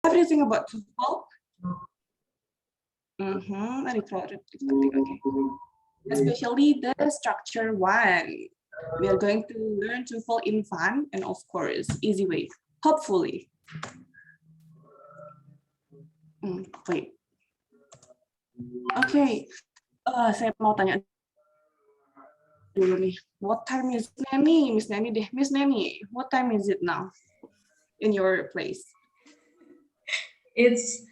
everything about TOEFL. Okay. Especially the structure one. We are going to learn TOEFL in fun and of course easy way. Hopefully. Wait. Okay. Saya mau tanya dulu nih. What time is Nani? Miss Nani deh. Miss Nani, what time is it now in your place? It's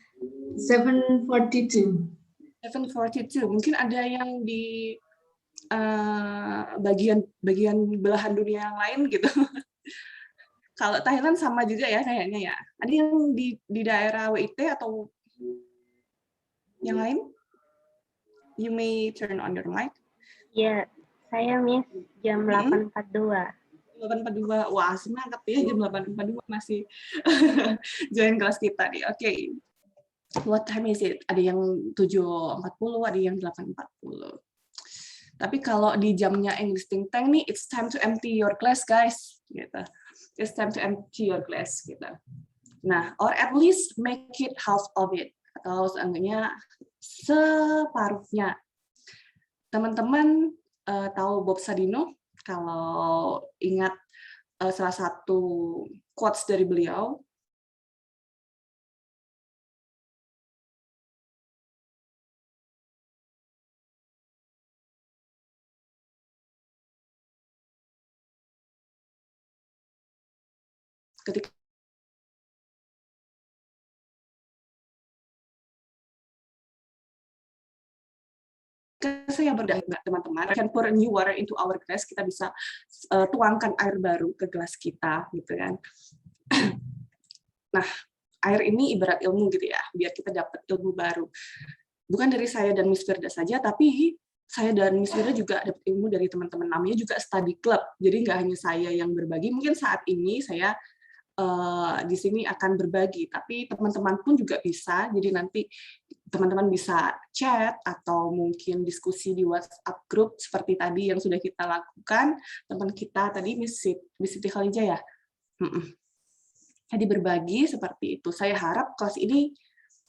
7:42. 7:42. Mungkin ada yang di bagian belahan dunia yang lain gitu. Kalau Thailand sama juga ya kayaknya ya. Ada yang di daerah WIT atau yang lain? You may turn on your mic. Ya, saya Miss jam 8.42. 8.42. Wah, semangat ya jam 8.42 masih join kelas kita nih. Oke. What time is it? Ada yang 7.40, ada yang 8.40. Tapi kalau di jamnya English Think Tank nih, it's time to empty your class, guys. Gitu. It's time to empty your class. Gitu. Nah, or at least make it half of it. Atau seenggaknya separuhnya. Teman-teman tahu Bob Sadino? Kalau ingat salah satu quotes dari beliau, ketika saya berdakwah teman-teman, can pour new water into our glass, kita bisa tuangkan air baru ke gelas kita, gitu kan. Nah, air ini ibarat ilmu gitu ya, biar kita dapat ilmu baru. Bukan dari saya dan Miss Firda saja, tapi saya dan Miss Firda juga dapat ilmu dari teman-teman, namanya juga study club. Jadi nggak hanya saya yang berbagi, mungkin saat ini saya di sini akan berbagi, tapi teman-teman pun juga bisa. Jadi nanti teman-teman bisa chat atau mungkin diskusi di WhatsApp group seperti tadi yang sudah kita lakukan. Teman kita tadi Miss Siti Khalija ya. Jadi berbagi seperti itu. Saya harap kelas ini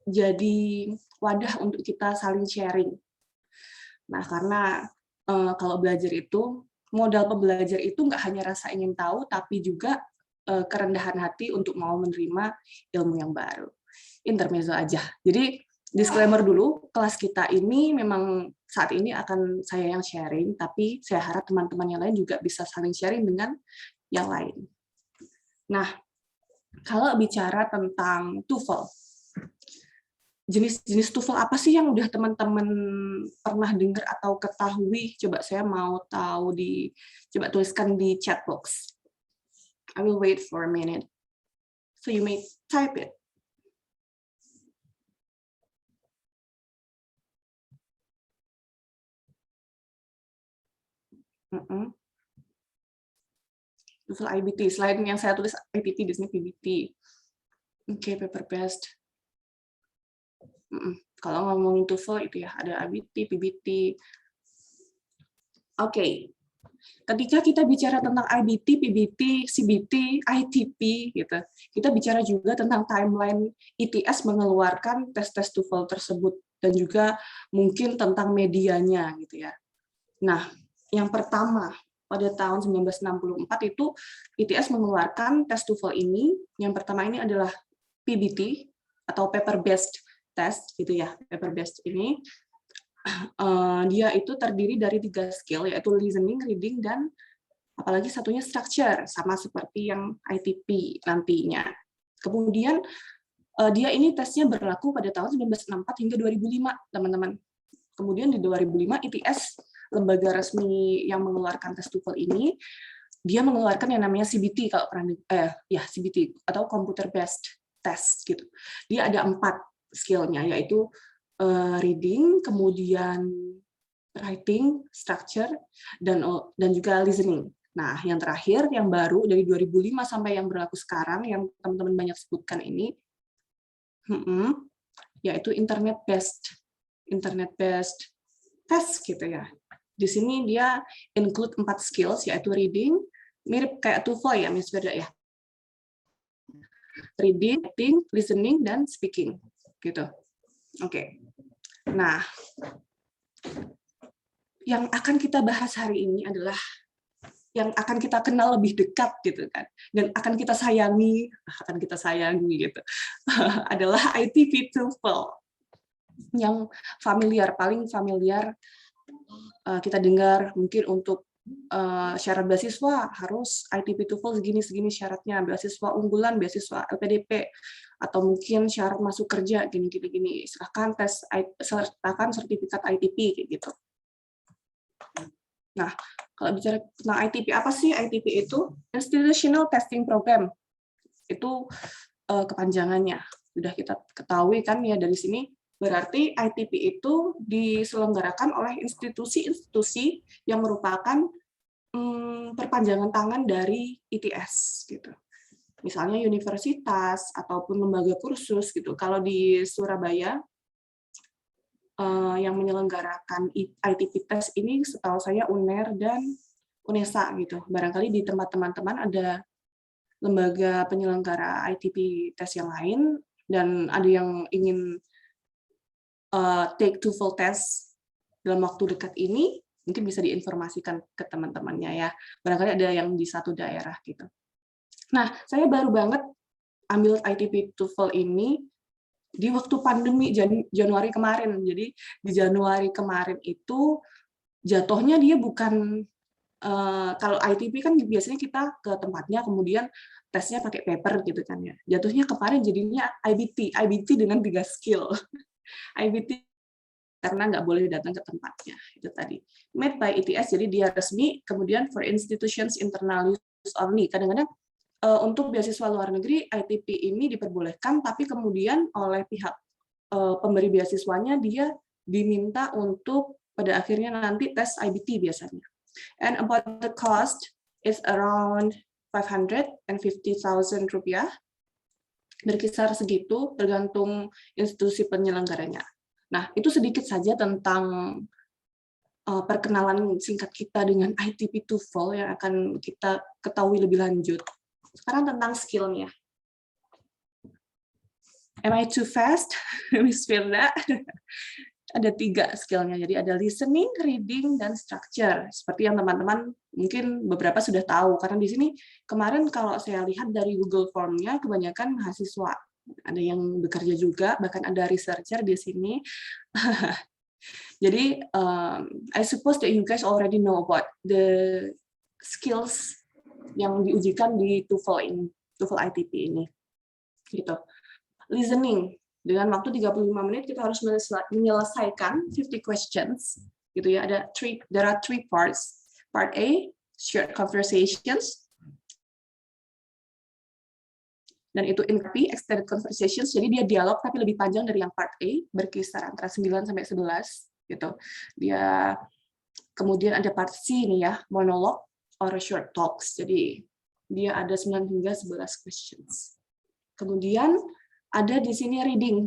jadi wadah untuk kita saling sharing. Nah, karena kalau belajar itu, modal pembelajar itu nggak hanya rasa ingin tahu, tapi juga kerendahan hati untuk mau menerima ilmu yang baru. Intermezzo aja. Jadi disclaimer dulu, kelas kita ini memang saat ini akan saya yang sharing, tapi saya harap teman-teman yang lain juga bisa saling sharing dengan yang lain. Nah, kalau bicara tentang TOEFL, jenis-jenis TOEFL apa sih yang udah teman-teman pernah dengar atau ketahui? Coba saya mau tahu coba tuliskan di chat box. I will wait for a minute. So you may type it. TOEFL IBT. Selain yang saya tulis ITP, di sini PBT. Oke, paper based. Kalau ngomongin TOEFL itu ya ada IBT, PBT. Oke. Ketika kita bicara tentang IBT, PBT, CBT, ITP, gitu, kita bicara juga tentang timeline ITS mengeluarkan tes-tes TOEFL tersebut dan juga mungkin tentang medianya, gitu ya. Nah, yang pertama pada tahun 1964 itu ITS mengeluarkan tes TOEFL ini. Yang pertama ini adalah PBT atau paper based test, gitu ya, paper based ini. Dia itu terdiri dari 3 skill, yaitu listening, reading, dan apalagi satunya structure, sama seperti yang ITP nantinya. Kemudian dia ini tesnya berlaku pada tahun 1964 hingga 2005, teman-teman. Kemudian di 2005 ITS, lembaga resmi yang mengeluarkan tes TOEFL ini, dia mengeluarkan yang namanya CBT, kalau pernah CBT atau computer based test gitu. Dia ada 4 skillnya, yaitu reading, kemudian writing, structure, dan juga listening. Nah, yang terakhir, yang baru dari 2005 sampai yang berlaku sekarang, yang teman-teman banyak sebutkan ini, yaitu internet-based test gitu ya. Di sini dia include 4 skills, yaitu reading, mirip kayak TOEFL ya, Miss Firda ya. reading, writing, listening, dan speaking. Gitu. Oke. Nah, yang akan kita bahas hari ini adalah yang akan kita kenal lebih dekat gitu kan, dan akan kita sayangi gitu, adalah ITP TOEFL yang paling familiar kita dengar. Mungkin untuk syarat beasiswa harus ITP TOEFL segini syaratnya, beasiswa unggulan, beasiswa LPDP, atau mungkin syarat masuk kerja gini, serahkan sertifikat ITP kayak gitu. Nah, kalau bicara tentang ITP, apa sih ITP itu? Institutional Testing Program. Itu kepanjangannya. Sudah kita ketahui kan ya dari sini. Berarti ITP itu diselenggarakan oleh institusi-institusi yang merupakan perpanjangan tangan dari ITS gitu. Misalnya universitas ataupun lembaga kursus gitu. Kalau di Surabaya yang menyelenggarakan ITP test ini setahu saya UNER dan UNESA gitu. Barangkali di tempat teman-teman ada lembaga penyelenggara ITP test yang lain dan ada yang ingin take TOEFL test dalam waktu dekat ini, mungkin bisa diinformasikan ke teman-temannya ya. Barangkali ada yang di satu daerah gitu. Nah, saya baru banget ambil ITP TOEFL ini di waktu pandemi Januari kemarin. Jadi di Januari kemarin itu jatuhnya dia bukan kalau ITP kan biasanya kita ke tempatnya kemudian tesnya pakai paper gitu kan ya. Jatuhnya kemarin jadinya IBT dengan 3 skill. IBT karena nggak boleh datang ke tempatnya itu tadi. Made by ITS jadi dia resmi, kemudian for institutions internal use only. Kadang-kadang untuk beasiswa luar negeri, ITP ini diperbolehkan, tapi kemudian oleh pihak pemberi beasiswanya dia diminta untuk pada akhirnya nanti tes IBT biasanya. And about the cost is around 550,000 rupiah, berkisar segitu tergantung institusi penyelenggaranya. Nah, itu sedikit saja tentang perkenalan singkat kita dengan ITP TOEFL yang akan kita ketahui lebih lanjut. Sekarang tentang skill-nya. Am I too fast, Miss Firda? Ada 3 skill-nya. Jadi ada listening, reading, dan structure. Seperti yang teman-teman mungkin beberapa sudah tahu. Karena di sini kemarin kalau saya lihat dari Google Form-nya, kebanyakan mahasiswa. Ada yang bekerja juga, bahkan ada researcher di sini. Jadi, I suppose that you guys already know about the skills yang diujikan di TOEFL ITP ini. Gitu. Listening, dengan waktu 35 menit kita harus menyelesaikan 50 questions. Gitu ya. There are 3 parts. Part A, short conversations. Dan itu INCP, extended conversations. Jadi dia dialog tapi lebih panjang dari yang part A, berkisar antara 9 sampai 11 gitu. Dia kemudian ada part C nih ya, monolog or short talks. Jadi dia ada 9 hingga 11 questions. Kemudian ada di sini reading.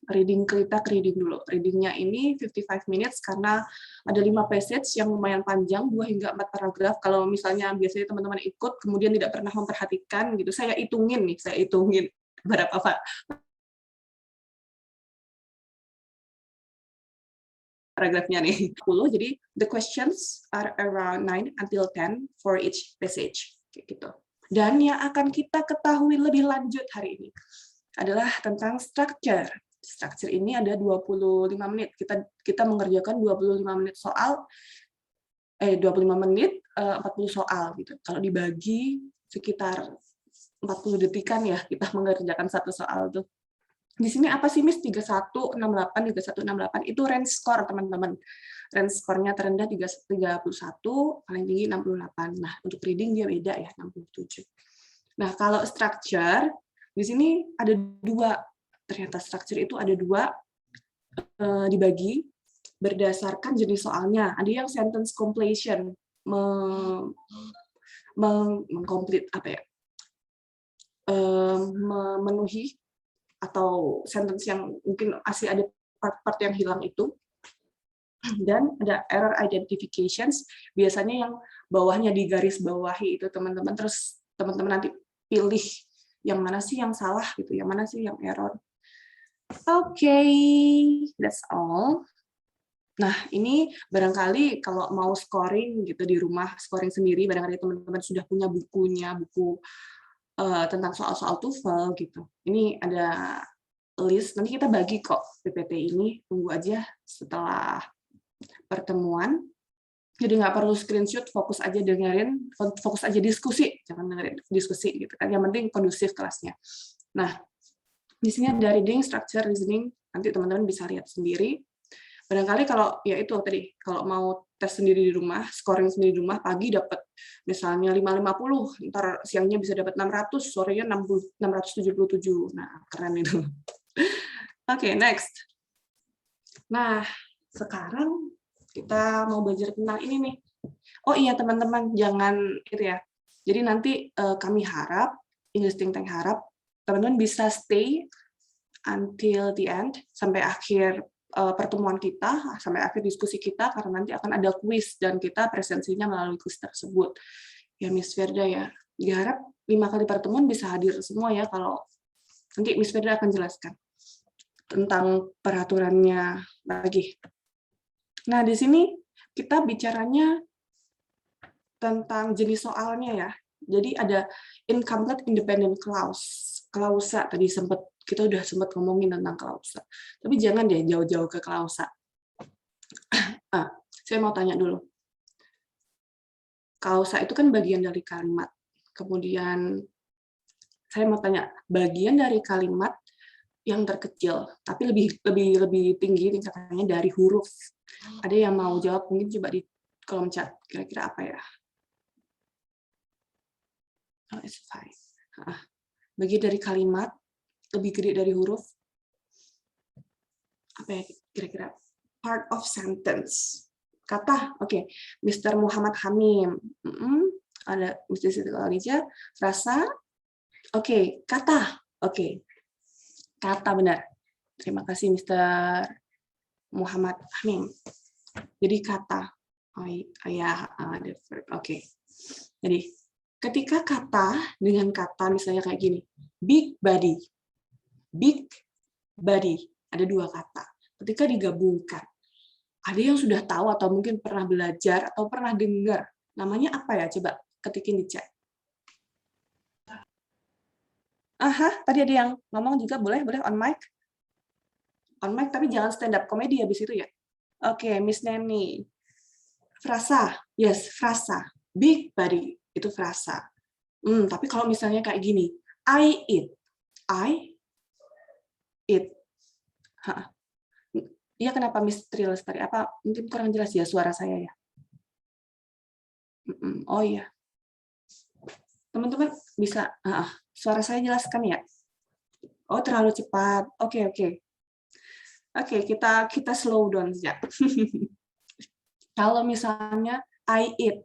Kita reading dulu. Readingnya ini 55 minutes karena ada 5 passage yang lumayan panjang, 2 hingga 4 paragraf. Kalau misalnya biasanya teman-teman ikut, kemudian tidak pernah memperhatikan, gitu. Saya hitungin berapa paragrafnya nih. 10, jadi the questions are around 9 until 10 for each passage. Gitu. Dan yang akan kita ketahui lebih lanjut hari ini adalah tentang structure. Structure ini ada 25 menit. Kita mengerjakan 25 menit soal, 25 menit 40 soal gitu. Kalau dibagi sekitar 40 detikan ya kita mengerjakan satu soal tuh. Di sini apa sih Miss 3168, 3168 itu range score teman-teman. Range score-nya terendah 31, paling tinggi 68. Nah, untuk reading dia beda ya, 67. Nah, kalau structure di sini ada 2. Ternyata structure itu ada 2 dibagi berdasarkan jenis soalnya. Ada yang sentence completion, mengkomplit memenuhi atau sentence yang mungkin masih ada part-part yang hilang itu. Dan ada error identifications, biasanya yang bawahnya digaris bawahi itu teman-teman, terus teman-teman nanti pilih yang mana sih yang salah gitu, yang mana sih yang error. Oke, that's all. Nah, ini barangkali kalau mau scoring gitu di rumah, scoring sendiri, barangkali teman-teman sudah punya bukunya, buku tentang soal-soal TOEFL gitu. Ini ada list, nanti kita bagi kok PPT ini, tunggu aja setelah pertemuan. Jadi nggak perlu screenshot, fokus aja dengerin, fokus aja diskusi, jangan dengerin diskusi gitu kan. Yang penting kondusif kelasnya. Nah, di sini ada reading, structure, reasoning, nanti teman-teman bisa lihat sendiri. Barangkali kalau ya itu tadi, kalau mau tes sendiri di rumah, scoring sendiri di rumah, pagi dapat misalnya 550, ntar siangnya bisa dapat 600, sorenya 677. Nah, keren itu. Oke, next. Nah, sekarang kita mau belajar tentang ini nih. Oh iya teman-teman, jangan itu ya. Jadi nanti kami harap, English Think Tank harap, teman-teman bisa stay until the end, sampai akhir pertemuan kita, sampai akhir diskusi kita, karena nanti akan ada kuis, dan kita presensinya melalui kuis tersebut. Ya Miss Firda ya, diharap 5 kali pertemuan bisa hadir semua ya, kalau nanti Miss Firda akan jelaskan tentang peraturannya lagi. Nah, di sini kita bicaranya tentang jenis soalnya ya. Jadi ada incomplete independent clause. Klausa tadi kita udah sempat ngomongin tentang klausa. Tapi jangan deh jauh-jauh ke klausa. Saya mau tanya dulu. Klausa itu kan bagian dari kalimat. Kemudian saya mau tanya, bagian dari kalimat yang terkecil, tapi lebih tinggi tingkatannya dari huruf. Ada yang mau jawab? Mungkin coba di kolom chat. Kira-kira apa ya? Oh, it's fine. Bagian dari kalimat lebih gede dari huruf. Apa ya kira-kira? Part of sentence. Kata, oke. Mr. Muhammad Hamim. Ada Mr. Siti Khadijah. Frasa. Oke. Kata. Oke. Kata benar. Terima kasih Mr. Muhammad Hamim. Jadi kata. Oke. Jadi ketika kata dengan kata misalnya kayak gini, big body, ada 2 kata. Ketika digabungkan, ada yang sudah tahu atau mungkin pernah belajar atau pernah dengar, namanya apa ya? Coba ketikin di chat. Tadi ada yang ngomong juga, boleh on mic. On mic tapi jangan stand up comedy habis itu ya. Oke, Miss Neni. Frasa, yes, frasa. Big body, itu frasa. Tapi kalau misalnya kayak gini, I eat. Iya, kenapa Miss Trilestari? Apa mungkin kurang jelas ya suara saya ya? Oh iya. Teman-teman bisa, suara saya jelaskan ya? Oh, terlalu cepat. Oke. Oke, kita slow down saja. Kalau misalnya I eat,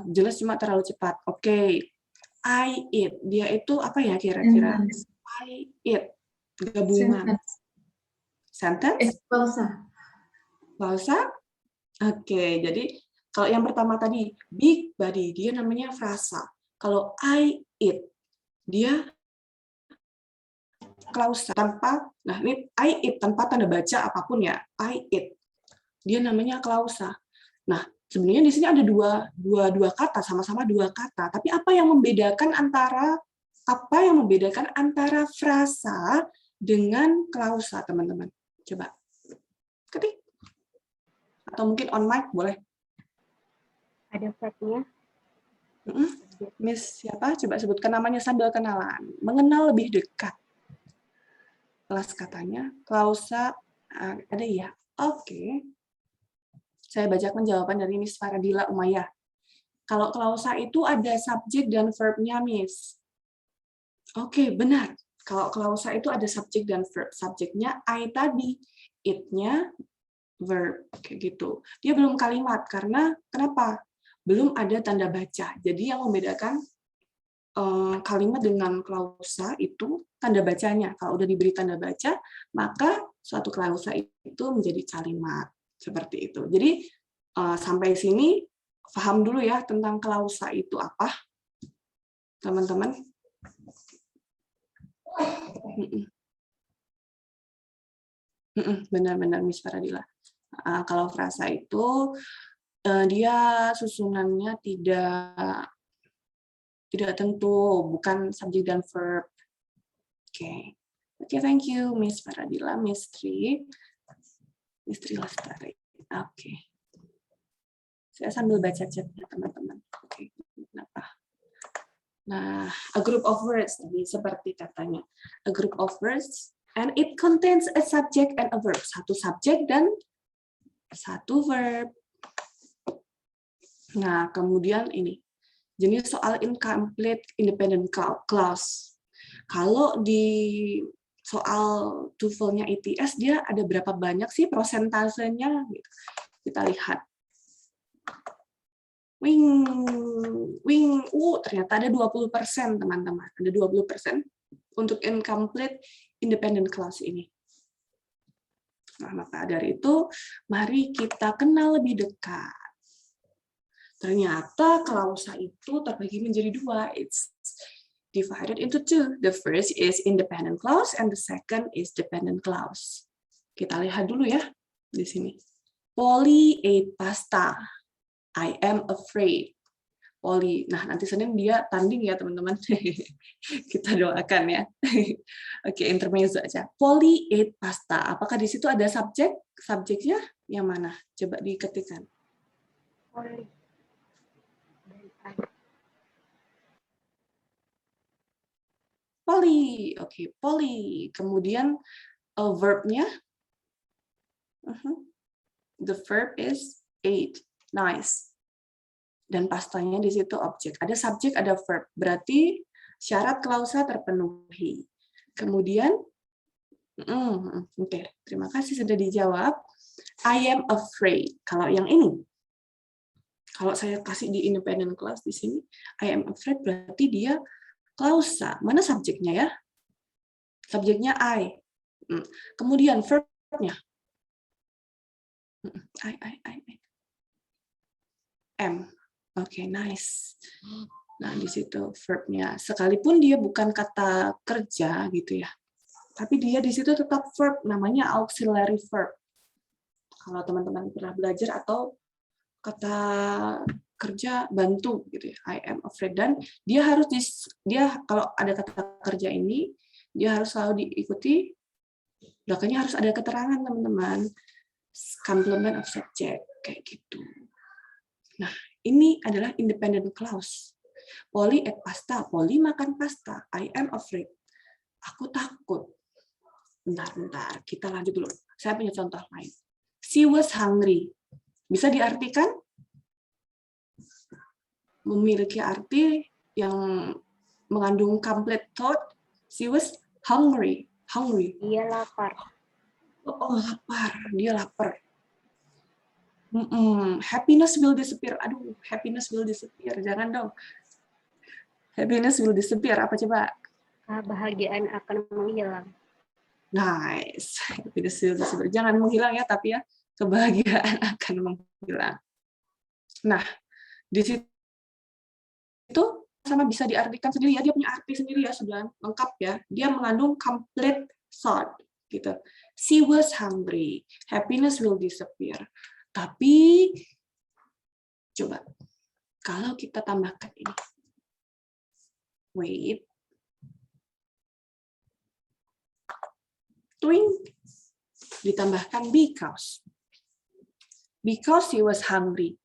jelas cuma terlalu cepat. Oke, I eat, dia itu apa ya kira-kira? I eat, gabungan. Sentence? Klausa? Oke, jadi kalau yang pertama tadi, big body, dia namanya frasa. Kalau I eat, dia klausa tanpa, nah ini I eat tanpa tanda baca apapun ya, I eat. Dia namanya klausa. Nah, sebenarnya di sini ada dua kata, sama-sama 2 kata. Tapi apa yang membedakan antara frasa dengan klausa, teman-teman? Coba ketik. Atau mungkin on mic boleh. Ada flag-nya. Miss siapa? Coba sebutkan namanya sambil kenalan. Mengenal lebih dekat. Kelas katanya, klausa ada ya. Oke. Saya bacakan jawaban dari Miss Faradila Umayyah. Kalau klausa itu ada subjek dan verb-nya, Miss. Oke, benar. Kalau klausa itu ada subjek dan verb. Subjeknya I tadi, it-nya verb, kayak gitu. Dia belum kalimat, karena kenapa? Belum ada tanda baca. Jadi yang membedakan kalimat dengan klausa itu tanda bacanya. Kalau udah diberi tanda baca, maka suatu klausa itu menjadi kalimat. Seperti itu. Jadi sampai sini paham dulu ya tentang klausa itu apa, teman-teman. Benar-benar Miss Faradila. Kalau frasa itu dia susunannya tidak tentu, bukan subjek dan verb. Oke, thank you Miss Faradila, Miss Tri Lestari. Oke. Saya sambil baca chatnya teman-teman. Oke, kenapa? Nah, a group of words tadi seperti katanya. A group of words and it contains a subject and a verb. Satu subjek dan satu verb. Nah, kemudian ini. Jenis soal incomplete independent clause. Kalau di soal TOEFL-nya ITS dia ada berapa banyak sih prosentasenya? Kita lihat. Ternyata ada 20% teman-teman. Ada 20% untuk incomplete independent clause ini. Nah, maka dari itu, mari kita kenal lebih dekat. Ternyata klausa itu terbagi menjadi dua. It's divided into two. The first is independent clause and the second is dependent clause. Kita lihat dulu ya di sini. Polly ate pasta. I am afraid. Polly. Nah, nanti Senin dia tanding ya, teman-teman. Kita doakan ya. Oke, intermezzo aja. Polly ate pasta. Apakah di situ ada subjek? Subjeknya yang mana? Coba diketikkan. Polly. Polly. Oke, Polly. Kemudian verb-nya. The verb is ate. Nice. Dan pastanya di situ objek. Ada subjek, ada verb. Berarti syarat klausa terpenuhi. Kemudian, oke, terima kasih sudah dijawab. I am afraid. Kalau yang ini, kalau saya kasih di independent clause di sini, I am afraid berarti dia klausa. Mana subjeknya ya? Subjeknya I. Kemudian verb-nya. I. Am. Oke, nice. Nah, di situ verb-nya. Sekalipun dia bukan kata kerja gitu ya. Tapi dia di situ tetap verb, namanya auxiliary verb. Kalau teman-teman pernah belajar atau kata kerja bantu gitu ya. I am afraid, dan dia harus kalau ada kata kerja ini dia harus selalu diikuti belakangnya harus ada keterangan teman-teman. Complement of subject kayak gitu. Nah, ini adalah independent clause. Polly ate pasta. Polly makan pasta. I am afraid. Aku takut. Bentar. Kita lanjut dulu. Saya punya contoh lain. She was hungry. Bisa diartikan? Memiliki arti yang mengandung complete thought. She was hungry. Dia lapar. Oh, lapar. Dia lapar. Happiness will disappear. Aduh, happiness will disappear. Jangan dong. Happiness will disappear. Apa coba? Kebahagiaan akan menghilang. Nice. Happiness will disappear. Jangan menghilang ya, tapi ya kebahagiaan akan menghilang. Nah, di situ sama bisa diartikan sendiri ya. Dia punya arti sendiri ya, sudah lengkap ya. Dia mengandung complete thought gitu. She was hungry. Happiness will disappear. Tapi coba kalau kita tambahkan ini. Wait. Twink. Ditambahkan because. Because he was hungry.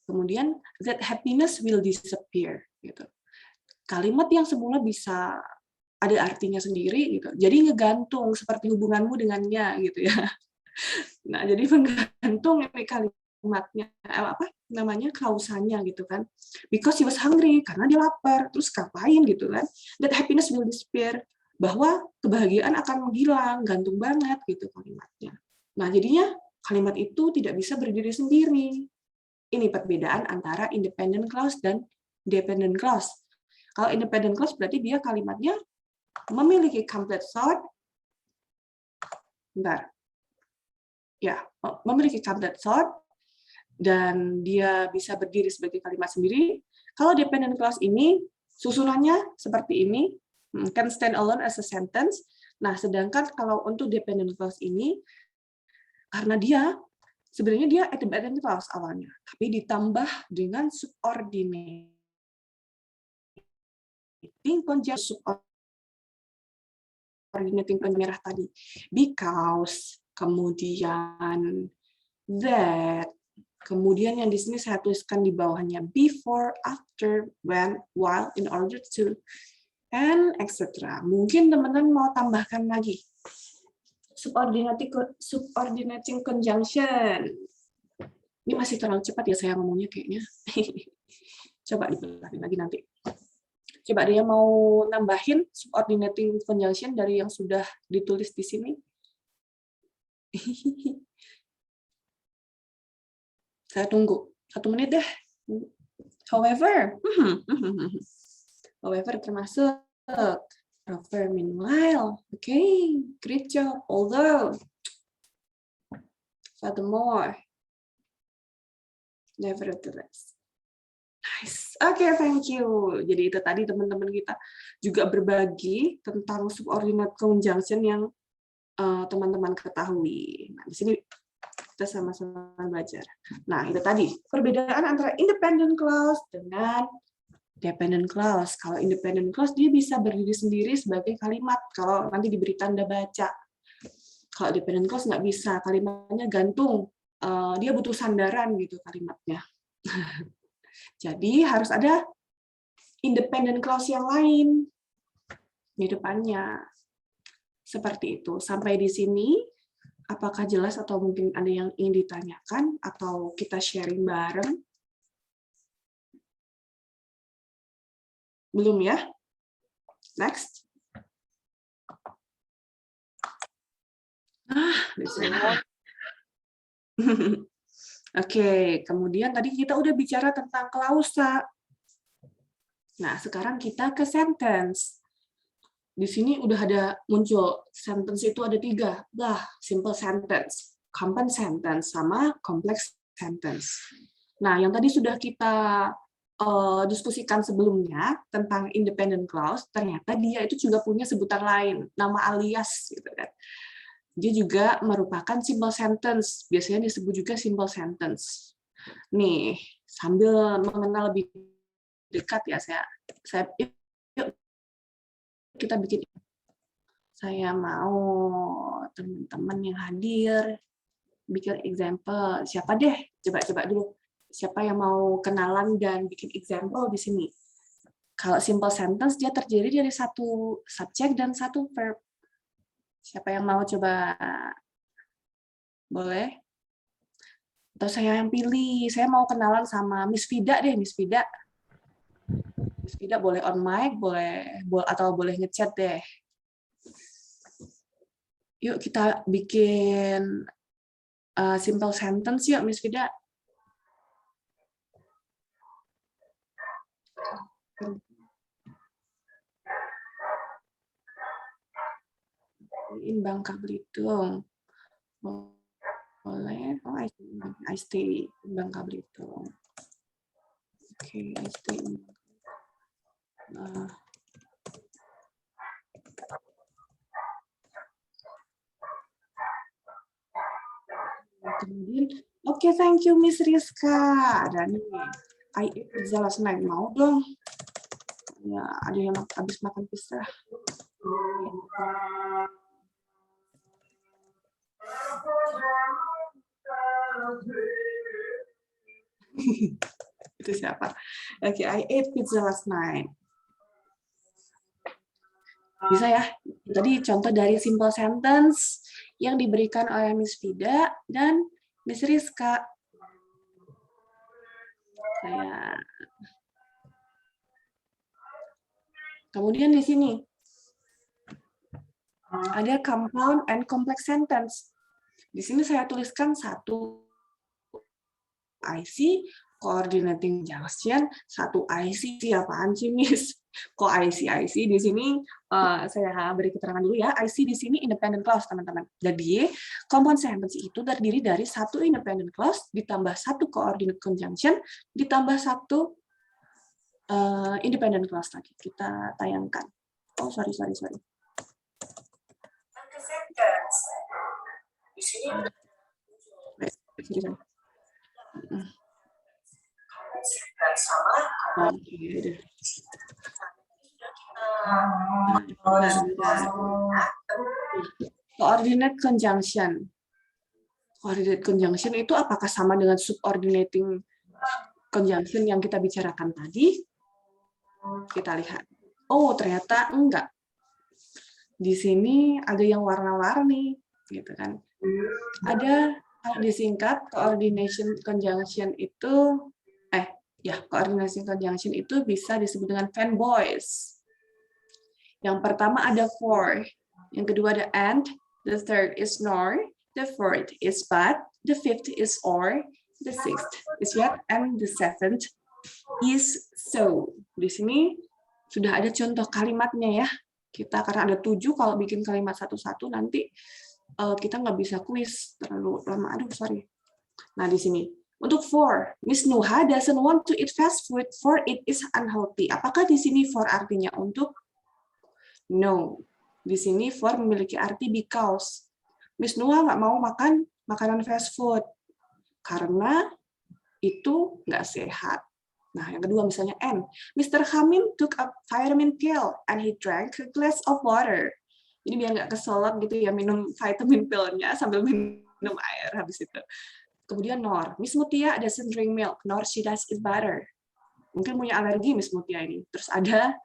Kemudian that happiness will disappear gitu. Kalimat yang semula bisa ada artinya sendiri gitu. Jadi ngegantung seperti hubunganmu dengannya gitu ya. Nah, jadi menggantung ini kalimatnya klausanya gitu kan. Because he was hungry, karena dia lapar. Terus ngapain gitu kan. That happiness will disappear, bahwa kebahagiaan akan menghilang, gantung banget gitu kalimatnya. Nah, jadinya kalimat itu tidak bisa berdiri sendiri. Ini perbedaan antara independent clause dan dependent clause. Kalau independent clause berarti dia kalimatnya memiliki complete thought. Memiliki complete thought dan dia bisa berdiri sebagai kalimat sendiri. Kalau dependent clause ini susunannya seperti ini, Can stand alone as a sentence. Nah, sedangkan kalau untuk dependent clause ini, karena dia sebenarnya dia dependent clause awalnya, tapi ditambah dengan subordinating conjunction, subordinating merah tadi. Because, kemudian that, kemudian yang di sini saya tuliskan di bawahnya before, after, when, while, in order to, and etc. Mungkin teman-teman mau tambahkan lagi subordinating conjunction. Ini masih terlalu cepat ya saya ngomongnya kayaknya. Coba dipelajari lagi nanti. Coba dia mau nambahin subordinating conjunction dari yang sudah ditulis di sini. Saya tunggu 1 menit deh. However termasuk proper meanwhile. Okay, great job. Although, furthermore, nevertheless. Nice. Oke, thank you. Jadi itu tadi teman-teman kita juga berbagi tentang subordinate conjunction yang teman-teman ketahui. Nah, di sini kita sama-sama belajar. Nah, itu tadi perbedaan antara independent clause dengan dependent clause. Kalau independent clause dia bisa berdiri sendiri sebagai kalimat kalau nanti diberi tanda baca. Kalau dependent clause nggak bisa, kalimatnya gantung. Dia butuh sandaran gitu kalimatnya. Jadi harus ada independent clause yang lain di depannya. Seperti itu. Sampai di sini, apakah jelas atau mungkin ada yang ingin ditanyakan atau kita sharing bareng? Belum ya? Next. Bisa. Oke, kemudian tadi kita udah bicara tentang klausa. Nah, sekarang kita ke sentence. Di sini udah ada muncul sentence itu ada 3. Simple sentence, compound sentence, sama complex sentence. Nah, yang tadi sudah kita diskusikan sebelumnya tentang independent clause, ternyata dia itu juga punya sebutan lain, nama alias gitu kan. Dia juga merupakan simple sentence, biasanya disebut juga simple sentence. Nih, sambil mengenal lebih dekat ya, yuk kita bikin. Saya mau teman-teman yang hadir bikin example. Siapa deh? Coba dulu. Siapa yang mau kenalan dan bikin example di sini? Kalau simple sentence dia terdiri dari 1 subjek dan 1 verb. Siapa yang mau coba? Boleh? Atau saya yang pilih. Saya mau kenalan sama Miss Vida deh, Miss Vida. Miss Vida boleh on mic, boleh atau boleh ngechat deh. Yuk kita bikin simple sentence yuk, Miss Vida. In Bangka Belitung. Boleh. Oh, I stay in Bangka Belitung. Oke, I stay in kemudian, oke, thank you Miss Rizka. Dan I ate pizza last night. Mau dong? Ya, ada yang habis makan pizza. Itu siapa? Oke, I ate pizza last night. Bisa ya? Tadi contoh dari simple sentence yang diberikan oleh Miss Vida dan Miss Rizka. Kemudian di sini ada compound and complex sentence. Di sini saya tuliskan 1 IC coordinating junction, 1 IC. Apaan sih, Miss? Kok IC di sini saya beri keterangan dulu ya. IC di sini independent clause, teman-teman. Jadi, compound sentence itu terdiri dari 1 independent clause ditambah 1 coordinate conjunction ditambah 1 independent clause lagi. Kita tayangkan. Oh, sorry. Di sini Sorry. dan sama Oke. Bentar. Coordinate conjunction. Coordinate conjunction itu apakah sama dengan subordinating conjunction yang kita bicarakan tadi? Kita lihat. Oh, ternyata enggak. Di sini ada yang warna-warni, gitu kan. Ada, kalau disingkat, coordination conjunction itu, coordination conjunction itu bisa disebut dengan fanboys. Yang pertama ada for, yang kedua ada and, the third is nor, the fourth is but, the fifth is or, the sixth is yet, and the seventh is so. Di sini sudah ada contoh kalimatnya ya. Kita karena ada 7, kalau bikin kalimat satu-satu nanti kita nggak bisa kuis terlalu lama. Sorry. Nah di sini untuk for, Miss Nuha doesn't want to eat fast food for it is unhealthy. Apakah di sini for artinya untuk? No. Di sini for memiliki arti because. Miss Nuha nggak mau makan makanan fast food karena itu nggak sehat. Nah, yang kedua misalnya N. Mr. Hamim took a vitamin pill and he drank a glass of water. Jadi biar nggak keselak gitu ya minum vitamin pill-nya sambil minum air habis itu. Kemudian Nor. Miss Mutia doesn't drink milk, nor she does eat butter. Mungkin punya alergi Miss Mutia ini. Terus ada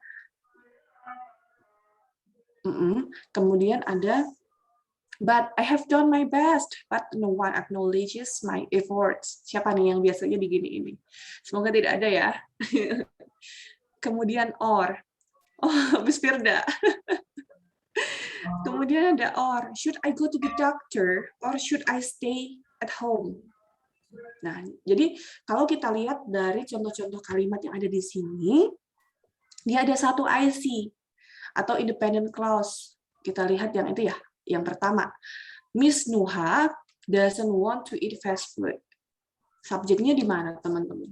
kemudian ada but I have done my best, but no one acknowledges my efforts. Siapa nih yang biasanya begini ini? Semoga tidak ada ya. Kemudian or. Oh, Miss Firda. Kemudian ada or. Should I go to the doctor or should I stay at home? Nah, jadi kalau kita lihat dari contoh-contoh kalimat yang ada di sini, dia ada satu IC atau independent clause. Kita lihat yang itu ya. Yang pertama, Miss Nuha doesn't want to eat fast food. Subjeknya di mana, teman-teman?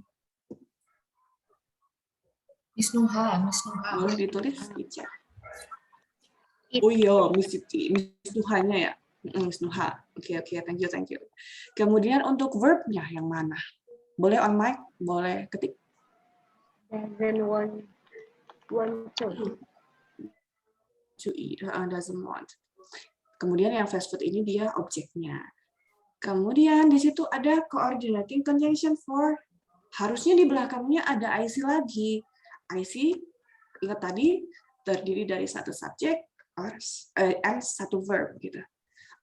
Miss Nuha. Boleh ditulis di chat. It. Oh iya, Miss Nuhanya ya. Miss Nuha. Oke, thank you. Kemudian untuk verb-nya yang mana? Boleh on mic, boleh ketik. Doesn't want To eat, doesn't want. Kemudian yang fast food ini dia objeknya. Kemudian di situ ada coordinating conjunction for. Harusnya di belakangnya ada IC lagi. IC, ingat tadi, terdiri dari satu subjek and satu verb. Gitu.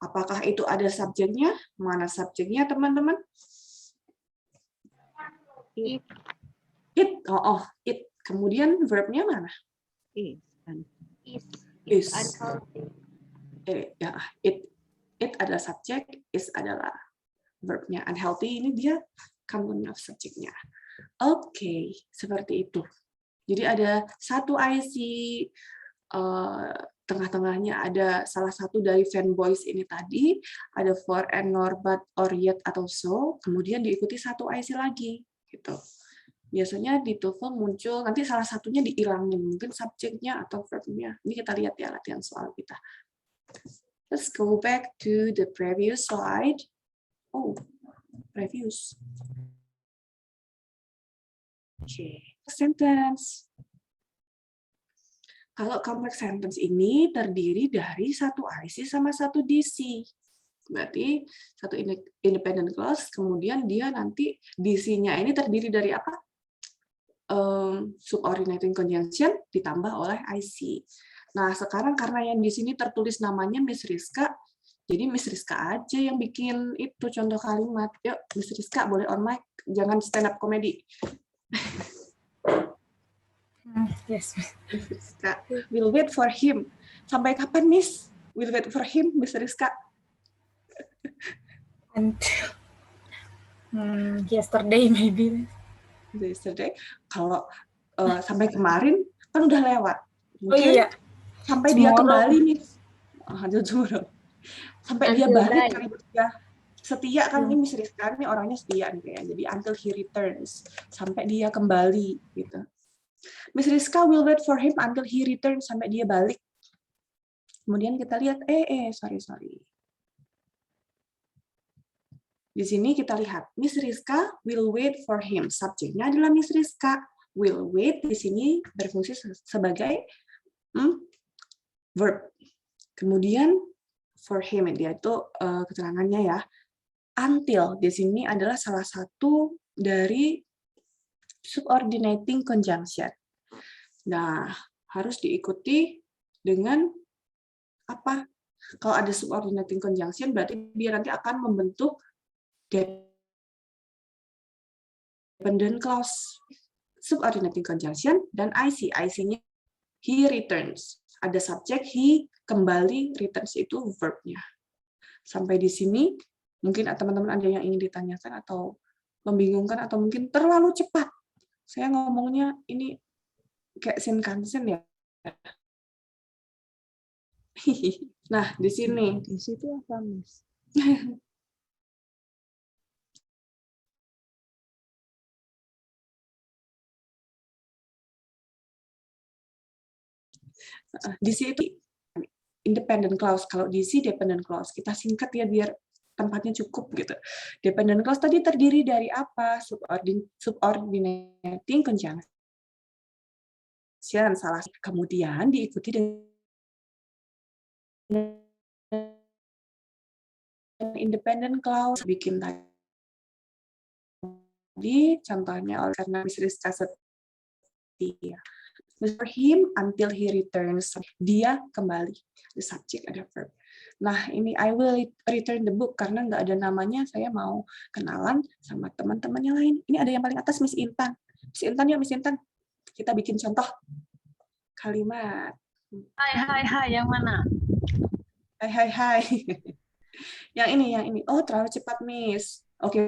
Apakah itu ada subjeknya? Mana subjeknya, teman-teman? it. It. Kemudian verbnya mana? Is unhealthy. It adalah subjek, is adalah verbnya. Unhealthy ini dia complement of subjeknya. Oke, seperti itu. Jadi ada satu IC, tengah-tengahnya ada salah satu dari fanboys ini tadi, ada for and nor, but, or, yet, atau so, kemudian diikuti satu IC lagi. Gitu. Biasanya di TOEFL muncul, nanti salah satunya dihilangin, mungkin subjeknya atau verbnya. Ini kita lihat ya latihan soal kita. Let's go back to the previous slide. Oh, previous. Okay. Sentence. Kalau complex sentence ini terdiri dari satu IC sama satu DC. Berarti satu independent clause, kemudian dia nanti DC-nya ini terdiri dari apa? Subordinating conjunction ditambah oleh IC. Nah, sekarang karena yang di sini tertulis namanya Miss Rizka, jadi Miss Rizka aja yang bikin itu contoh kalimat. Yuk, Miss Rizka boleh on mic, jangan stand up comedy. Yes. Miss Rizka, we'll wait for him. Sampai kapan, Miss? We'll wait for him, Miss Rizka. Until yesterday maybe. Yesterday, kalau sampai kemarin kan udah lewat. Oh iya. Sampai Tomorrow. dia kembali nih. Sampai dia Until balik die. kali dia setia kan ini Miss Rizka ini orangnya setia nih kayak. Jadi until he returns, sampai dia kembali gitu. Miss Rizka will wait for him until he returns, sampai dia balik. Kemudian kita lihat, sorry. Di sini kita lihat, Miss Rizka will wait for him. Subjeknya adalah Miss Rizka. Will wait di sini berfungsi sebagai verb. Kemudian for him, dia itu keterangannya ya. Until di sini adalah salah satu dari subordinating conjunction. Nah, harus diikuti dengan apa? Kalau ada subordinating conjunction, berarti dia nanti akan membentuk dependent clause, subordinating conjunction, dan IC. IC-nya he returns. Ada subjek, he kembali, returns itu verb-nya. Sampai di sini, mungkin teman-teman ada yang ingin ditanyakan atau membingungkan atau mungkin terlalu cepat. Saya ngomongnya ini kayak Shinkansen ya. Nah, di sini. Di situ apa, Miss? Di situ independent clause. Kalau DC dependent clause. Kita singkat ya biar tempatnya cukup gitu. Dependent clause tadi terdiri dari apa? Subordinating conjunction. Salah. Kemudian diikuti dengan independent clause. Bikin tadi contohnya karena Miss Rizka setia. For him until he returns. Dia kembali. The subject ada verb. Nah, ini I will return the book karena nggak ada namanya. Saya mau kenalan sama teman-teman yang lain. Ini ada yang paling atas, Miss Intan. Miss Intan yuk, Miss Intan. Kita bikin contoh kalimat. Hai, yang mana? Hai. Yang ini. Oh, terlalu cepat, Miss. Oke.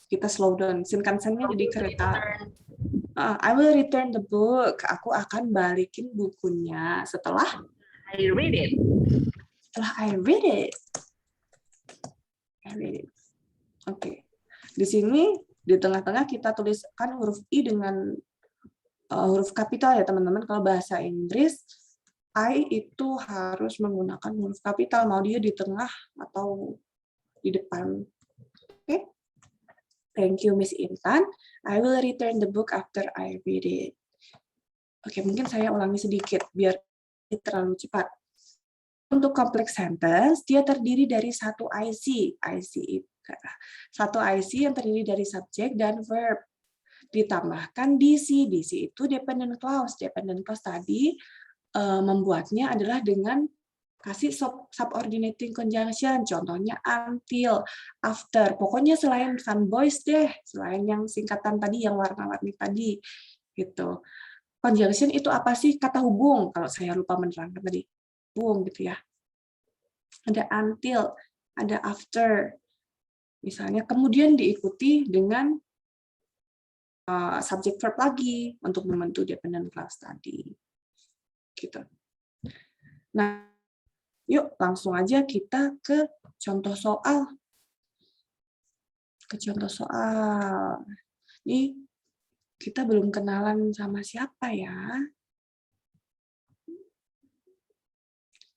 Kita slow down. Shinkansen-nya jadi kereta. I will return the book. Aku akan balikin bukunya setelah I read it. Setelah I read it. Oke. Di sini di tengah-tengah kita tuliskan huruf I dengan huruf kapital ya teman-teman. Kalau bahasa Inggris I itu harus menggunakan huruf kapital, mau dia di tengah atau di depan. Oke. Thank you, Miss Intan. I will return the book after I read it. Oke, mungkin saya ulangi sedikit biar terlalu cepat. Untuk complex sentence, dia terdiri dari satu IC. Satu IC yang terdiri dari subjek dan verb. Ditambahkan DC. DC itu dependent clause. Dependent clause tadi membuatnya adalah dengan kasih subordinating conjunction, contohnya until, after, pokoknya selain fun boys deh, selain yang singkatan tadi, yang warna-warni tadi, gitu. Conjunction itu apa sih? Kata hubung, kalau saya lupa menerangkan tadi, hubung gitu ya. Ada until, ada after, misalnya, kemudian diikuti dengan subject verb lagi untuk membentuk dependent clause tadi, gitu. Nah, yuk, langsung aja kita ke contoh soal. Ini kita belum kenalan sama siapa ya.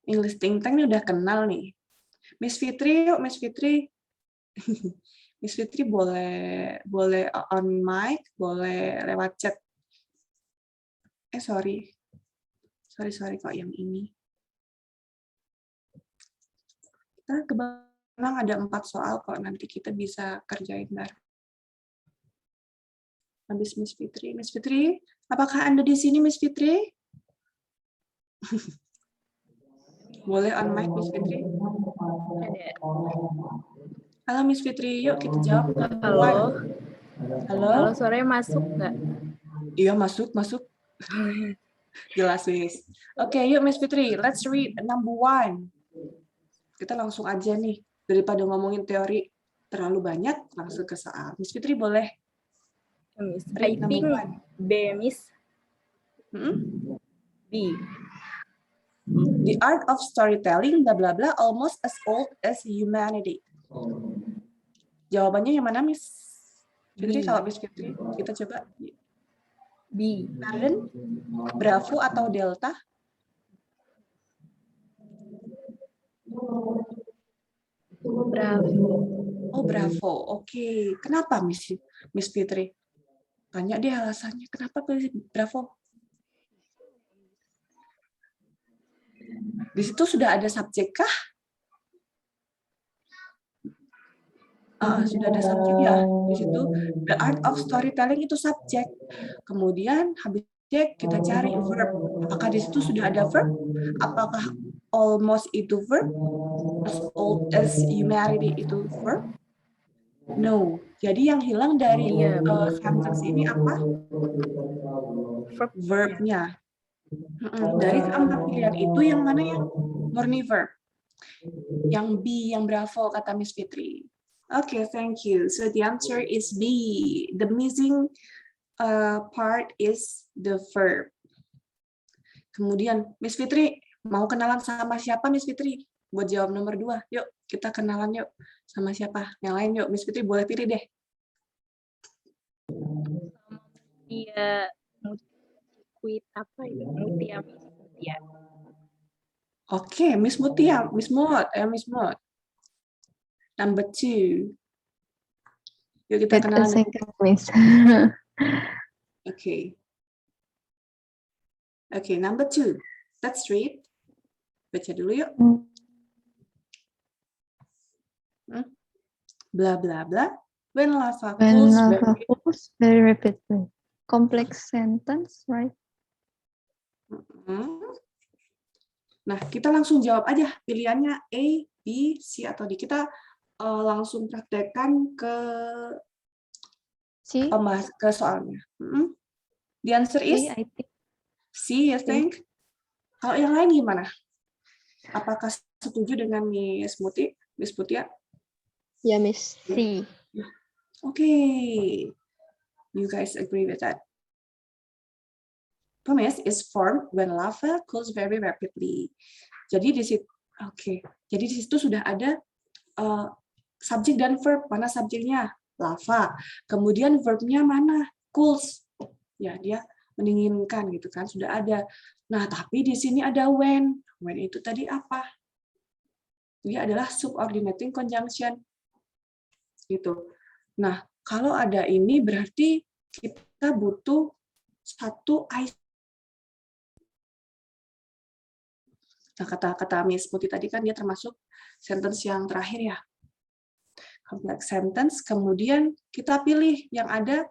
English Think Tank ini udah kenal nih. Miss Fitri, yuk Miss Fitri. Miss Fitri boleh on mic, boleh lewat chat. Sorry kok yang ini. Nah, kebetulan ada 4 soal kok, nanti kita bisa kerjain bareng. Habis Miss Fitri, apakah Anda di sini Miss Fitri? Boleh on mic Miss Fitri? Halo Miss Fitri, yuk kita jawab. Halo, Sore masuk nggak? Iya masuk. Jelas Miss. Oke, yuk Miss Fitri, let's read number 1. Kita langsung aja nih, daripada ngomongin teori terlalu banyak, langsung ke soal. Miss Fitri boleh? Miss, I think B, Miss. B. The art of storytelling, bla bla bla, almost as old as humanity. Jawabannya yang mana, Miss Fitri? Kalau Miss Fitri, kita coba. B. Garden, Bravo atau Delta? Bravo. Oh, Bravo. Oke. Kenapa, Miss Fitri? Tanya deh alasannya. Kenapa pilih Bravo? Di situ sudah ada subjek kah? Sudah ada subjek ya. Di situ the art of storytelling itu subjek. Kemudian habis subjek kita cari verb. Apakah di situ sudah ada verb? Apakah almost itu verb? As old as humanity itu verb? No. Jadi yang hilang dari sentence ini apa? Verb-nya. Dari keempat pilihan itu yang mana yang murni verb? Yang B, yang Bravo, kata Miss Fitri. Okay, thank you. So the answer is B. The missing part is the verb. Kemudian, Miss Fitri, mau kenalan sama siapa, Miss Fitri? Buat jawab nomor 2. Yuk, kita kenalan yuk. Sama siapa? Yang lain yuk. Miss Fitri boleh pilih deh. Dia Mutia apa itu? Mutia. Oke, Miss Mutia, Miss Mut, Miss Mut. Number 2. Yuk kita Wait a kenalan. second, Miss. Okay. Okay, number 2. Let's read. Baca dulu yuk. Blah blah blah. When lava When cools lava very. cools very rapidly. Complex sentence, right? Nah, kita langsung jawab aja pilihannya A, B, C atau D. Kita langsung praktekkan ke C, ke soalnya. The answer is C, I think. C, you think? Kalau yang lain gimana? Apakah setuju dengan Miss Muti? Miss Mutia? Ya, Miss. C. Okay. You guys agree with that? Pumice is formed when lava cools very rapidly. Jadi di situ, Jadi di situ sudah ada subjek dan verb. Mana subjeknya? Lava. Kemudian verbnya mana? Cools. Ya, dia mendinginkan gitu kan, sudah ada. Nah, tapi di sini ada when. When itu tadi apa? Dia adalah subordinating conjunction. Gitu. Nah, kalau ada ini berarti kita butuh satu I. Nah, kata Miss Putih tadi kan dia termasuk sentence yang terakhir ya. Complex sentence, kemudian kita pilih yang ada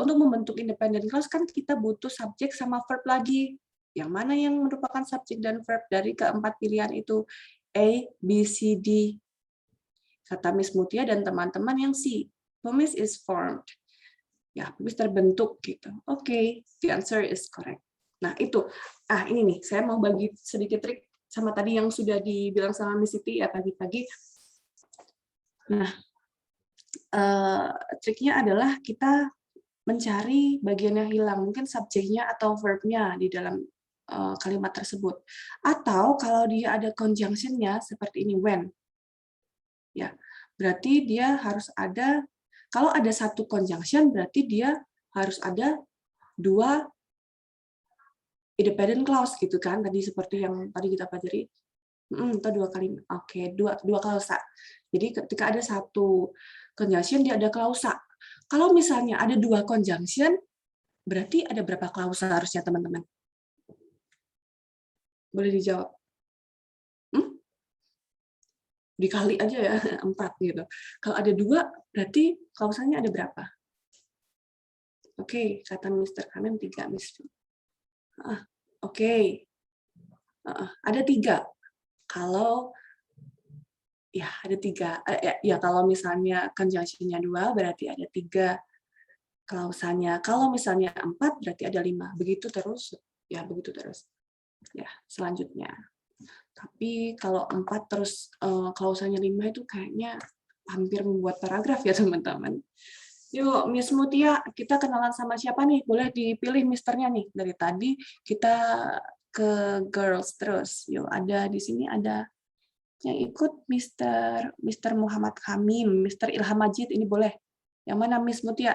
untuk membentuk independent clause kan kita butuh subjek sama verb lagi. Yang mana yang merupakan subjek dan verb dari keempat pilihan itu? A, B, C, D. Kata Miss Mutia dan teman-teman yang C. Pumice is formed. Ya, pumice terbentuk gitu. Oke, the answer is correct. Nah, itu. Ini nih, saya mau bagi sedikit trik sama tadi yang sudah dibilang sama Miss Siti ya pagi-pagi. Nah, triknya adalah kita mencari bagian yang hilang, mungkin subjeknya atau verbnya di dalam kalimat tersebut. Atau kalau dia ada conjunction-nya seperti ini, when. Ya, berarti dia harus ada, kalau ada satu conjunction, berarti dia harus ada dua independent clause gitu kan, tadi seperti yang tadi kita pelajari. Atau dua kalimat. Oke, dua klausa. Jadi ketika ada satu conjunction, dia ada klausa. Kalau misalnya ada dua conjunction, berarti ada berapa klausa harusnya, teman-teman? Boleh dijawab. Dikali aja ya, 4 gitu. Kalau ada 2, berarti klausanya ada berapa? Oke, kata Mr. Kamen 3, Miss. Oke. Ada 3. Kalau ya ada 3. Ya kalau misalnya conjunction-nya 2, berarti ada 3 klausanya. Kalau misalnya 4, berarti ada 5. Begitu terus. Ya, begitu terus. Ya, selanjutnya. Tapi kalau 4 terus klausanya 5 itu kayaknya hampir membuat paragraf ya, teman-teman. Yuk, Miss Mutia, kita kenalan sama siapa nih? Boleh dipilih misternya nih. Dari tadi kita ke girls terus. Yuk, ada di sini ada yang ikut Mr. Muhammad Hamim, Mr. Ilham Majid, ini boleh. Yang mana Miss Mutia?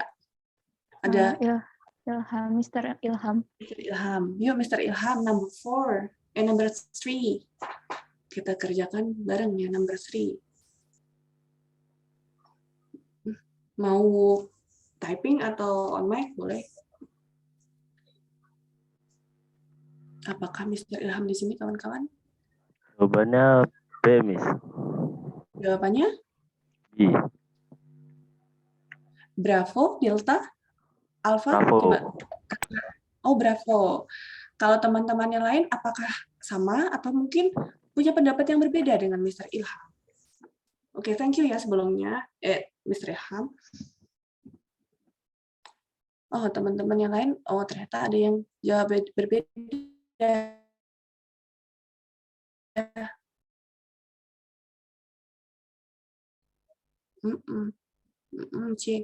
Ada Ilham, Mr. Ilham. Mr. Ilham. Yuk, Mr. Ilham, number 4. Number 3. Kita kerjakan bareng ya, number 3. Mau typing atau on mic? Boleh. Apakah Mr. Ilham di sini, kawan-kawan? Jawabannya B, Miss. Jawabannya? B. Bravo, Delta, Alpha? Bravo. Coba. Oh, bravo. Kalau teman-teman yang lain, apakah sama atau mungkin punya pendapat yang berbeda dengan Mr. Ilham? Oke, thank you ya sebelumnya, Mr. Ilham. Oh, teman-teman yang lain, oh ternyata ada yang jawab berbeda. Cik.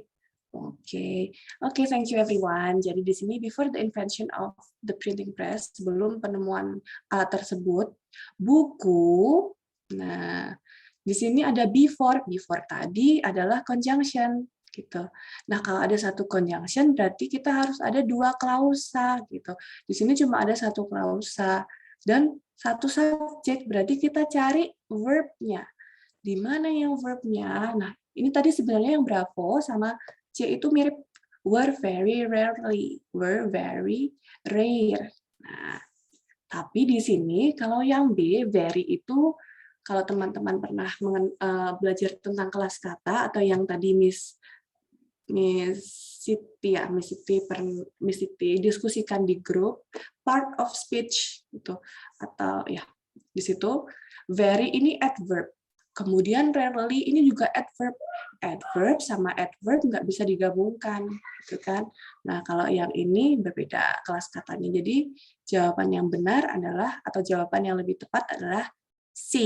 Oke, thank you everyone. Jadi di sini before the invention of the printing press, sebelum penemuan alat tersebut, buku. Nah, di sini ada before. Before tadi adalah conjunction gitu. Nah, kalau ada satu conjunction berarti kita harus ada 2 klausa gitu. Di sini cuma ada 1 klausa dan 1 subjek, berarti kita cari verb-nya. Di mana yang verb-nya? Nah, ini tadi sebenarnya yang bravo sama C itu mirip were very rarely, were very rare. Nah, tapi di sini kalau yang B, very itu kalau teman-teman pernah belajar tentang kelas kata atau yang tadi Miss Siti diskusikan di grup part of speech gitu, atau ya di situ very ini adverb. Kemudian rarely ini juga adverb. Adverb sama adverb nggak bisa digabungkan, gitu kan? Nah, kalau yang ini berbeda kelas katanya. Jadi jawaban yang benar adalah atau jawaban yang lebih tepat adalah C.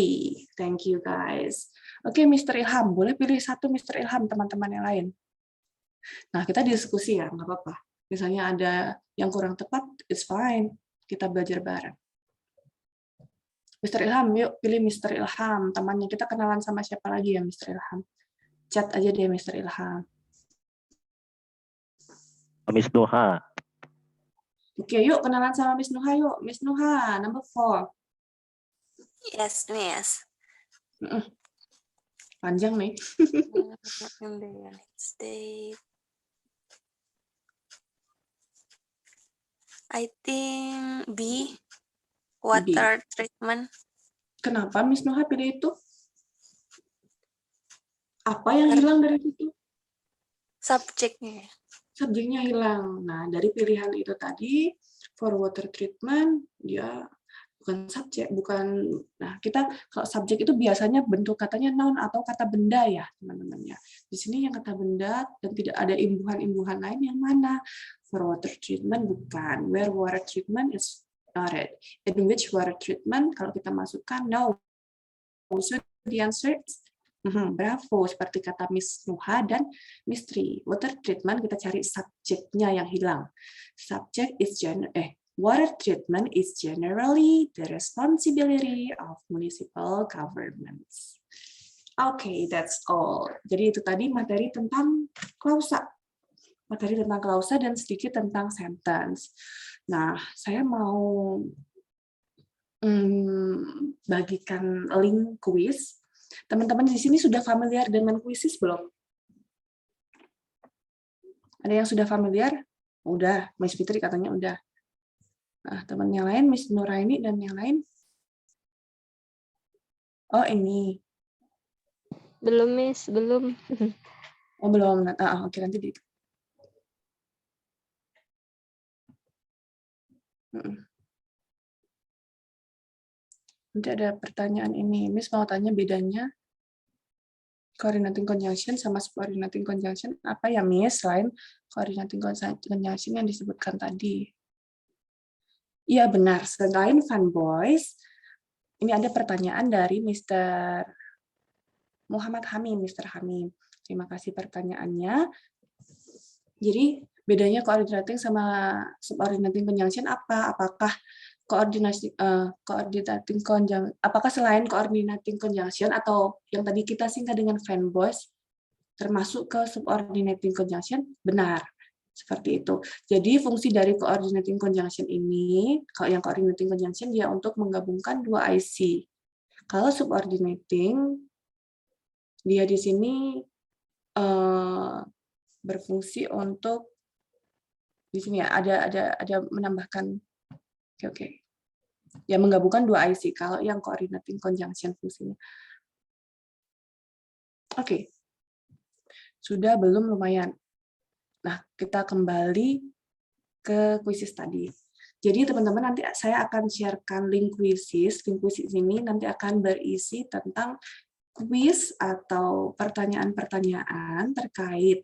Thank you guys. Oke, Mr. Ilham, boleh pilih satu Mr. Ilham teman-teman yang lain. Nah, kita diskusi ya, nggak apa-apa. Misalnya ada yang kurang tepat, it's fine. Kita belajar bareng. Mr. Ilham, yuk pilih Mr. Ilham. Temannya kita kenalan sama siapa lagi ya, Mr. Ilham? Chat aja deh, Mr. Ilham. Miss Nuha. Oke, yuk kenalan sama Miss Nuha yuk. Miss Nuha, number 4. Yes, Miss. Panjang nih. In the United States. I think B. Water treatment. Kenapa Miss Nuha pilih itu? Apa yang hilang dari situ? Subjeknya. Subjeknya hilang. Nah, dari pilihan itu tadi, for water treatment, dia bukan subjek, bukan. Nah, kita kalau subjek itu biasanya bentuk katanya noun atau kata benda ya, teman-teman ya. Di sini yang kata benda dan tidak ada imbuhan-imbuhan lain yang mana? For water treatment bukan. Where water treatment is not it. In which water treatment, kalau kita masukkan no. So the answer is bravo, seperti kata Miss Nuha dan Miss Tri. Water treatment kita cari subjeknya yang hilang. Subject is water treatment is generally the responsibility of municipal governments. Okay, that's all. Jadi itu tadi materi tentang klausa. Materi tentang klausa dan sedikit tentang sentence. Nah, saya mau bagikan link kuis. Teman-teman di sini sudah familiar dengan kuisis belum? Ada yang sudah familiar? Udah, Miss Fitri katanya udah. Nah, teman yang lain, Miss Nuraini dan yang lain? Oh, ini. Belum, Miss, belum. Oh, belum. Oke, nanti di. Nanti ada pertanyaan ini. Miss mau tanya bedanya coordinating conjunction sama subordinating conjunction apa ya, Miss? Selain coordinating conjunction yang disebutkan tadi. Iya, benar. Selain fun boys, ini ada pertanyaan dari Mr. Muhammad Hamim, Mr. Hamim. Terima kasih pertanyaannya. Jadi, bedanya coordinating sama subordinating conjunction apa? Apakah apakah selain coordinating conjunction atau yang tadi kita singkat dengan fan boys termasuk ke subordinating conjunction? Benar. Seperti itu. Jadi fungsi dari coordinating conjunction ini, kalau yang coordinating conjunction dia untuk menggabungkan dua IC. Kalau subordinating, dia di sini berfungsi untuk di sini ya ada menambahkan oke. Ya menggabungkan dua IC kalau yang coordinating conjunction fungsinya. Oke. Sudah belum lumayan. Nah, kita kembali ke kuisis tadi. Jadi teman-teman nanti saya akan sharekan link kuisis. Link kuisis ini nanti akan berisi tentang kuis atau pertanyaan-pertanyaan terkait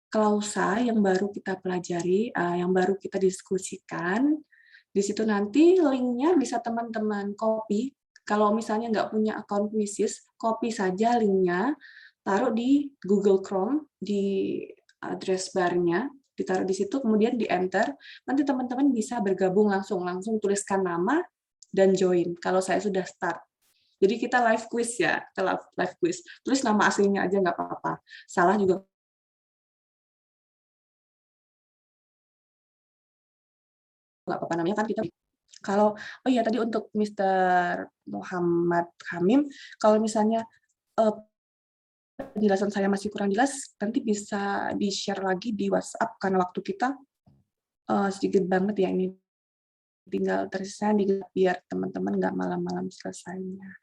klausa yang baru kita pelajari, yang baru kita diskusikan. Di situ nanti linknya bisa teman-teman copy. Kalau misalnya nggak punya akun kuisis, copy saja linknya, taruh di Google Chrome, di address bar-nya, ditaruh di situ, kemudian di-enter, nanti teman-teman bisa bergabung langsung tuliskan nama, dan join, kalau saya sudah start. Jadi kita live quiz ya, kita live quiz. Tulis nama aslinya aja nggak apa-apa. Salah juga nggak apa-apa, namanya kan kita. Kalau, oh iya tadi untuk Mr. Muhammad Hamim, kalau misalnya penjelasan saya masih kurang jelas, nanti bisa di-share lagi di WhatsApp, karena waktu kita sedikit banget ya ini. Tinggal tersisa biar teman-teman nggak malam-malam selesainya.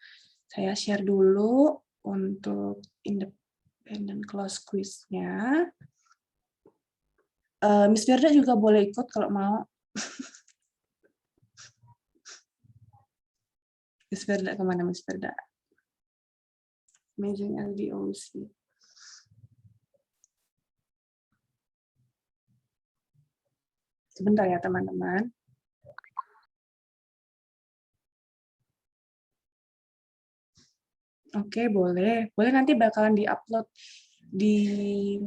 Saya share dulu untuk independent clause quiz-nya. Miss Firda juga boleh ikut kalau mau. Miss Firda kemana Miss Firda? Amazing LDOC. Sebentar ya teman-teman. Oke, boleh. Boleh nanti bakalan di-upload di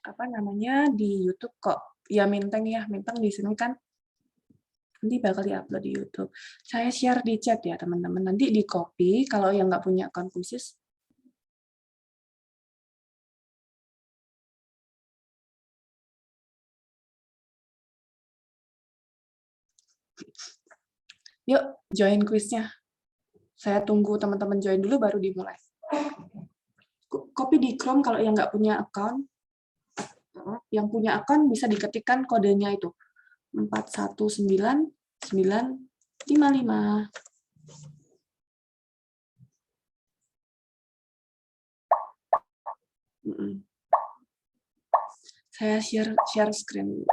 apa namanya di YouTube kok. Ya Minteng di sini kan nanti bakal di-upload di YouTube. Saya share di chat ya teman-teman. Nanti di-copy kalau yang nggak punya akun khusus. Yuk, join kuisnya. Saya tunggu teman-teman join dulu baru dimulai. Copy di Chrome kalau yang nggak punya account. Yang punya account bisa diketikkan kodenya itu. 419955. Saya share screen.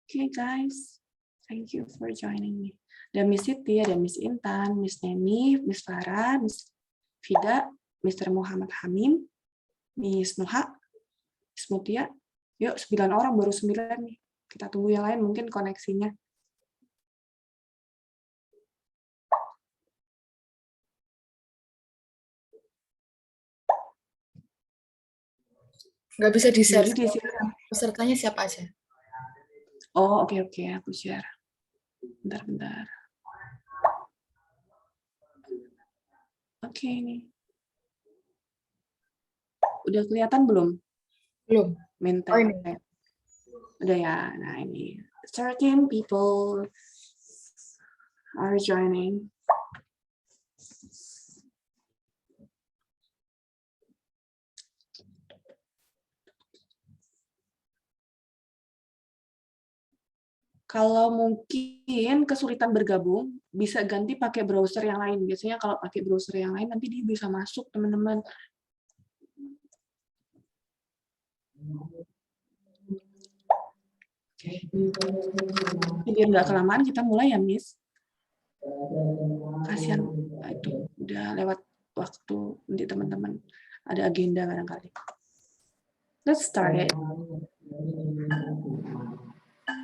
Okay, guys. Thank you for joining me. Ada Miss Siti, ada Miss Intan, Miss Neni, Miss Farah, Miss Fida, Mr. Muhammad Hamim, Miss Nuha, Miss Mutia. Yuk, 9 orang, baru 9 nih. Kita tunggu yang lain, mungkin koneksinya. Nggak bisa di-share. Jadi di sini. Pesertanya siapa aja? Oh, oke, aku share. Bentar. Oke, nih. Udah kelihatan belum? Belum. Minteng. Oh, ini. Udah ya. Nah, ini. 13 people are joining. Kalau mungkin kesulitan bergabung, bisa ganti pakai browser yang lain. Biasanya kalau pakai browser yang lain, nanti dia bisa masuk, teman-teman. Biar nggak kelamaan, kita mulai ya, Miss. Kasihan, itu udah lewat waktu nanti teman-teman. Ada agenda barangkali. Let's start it.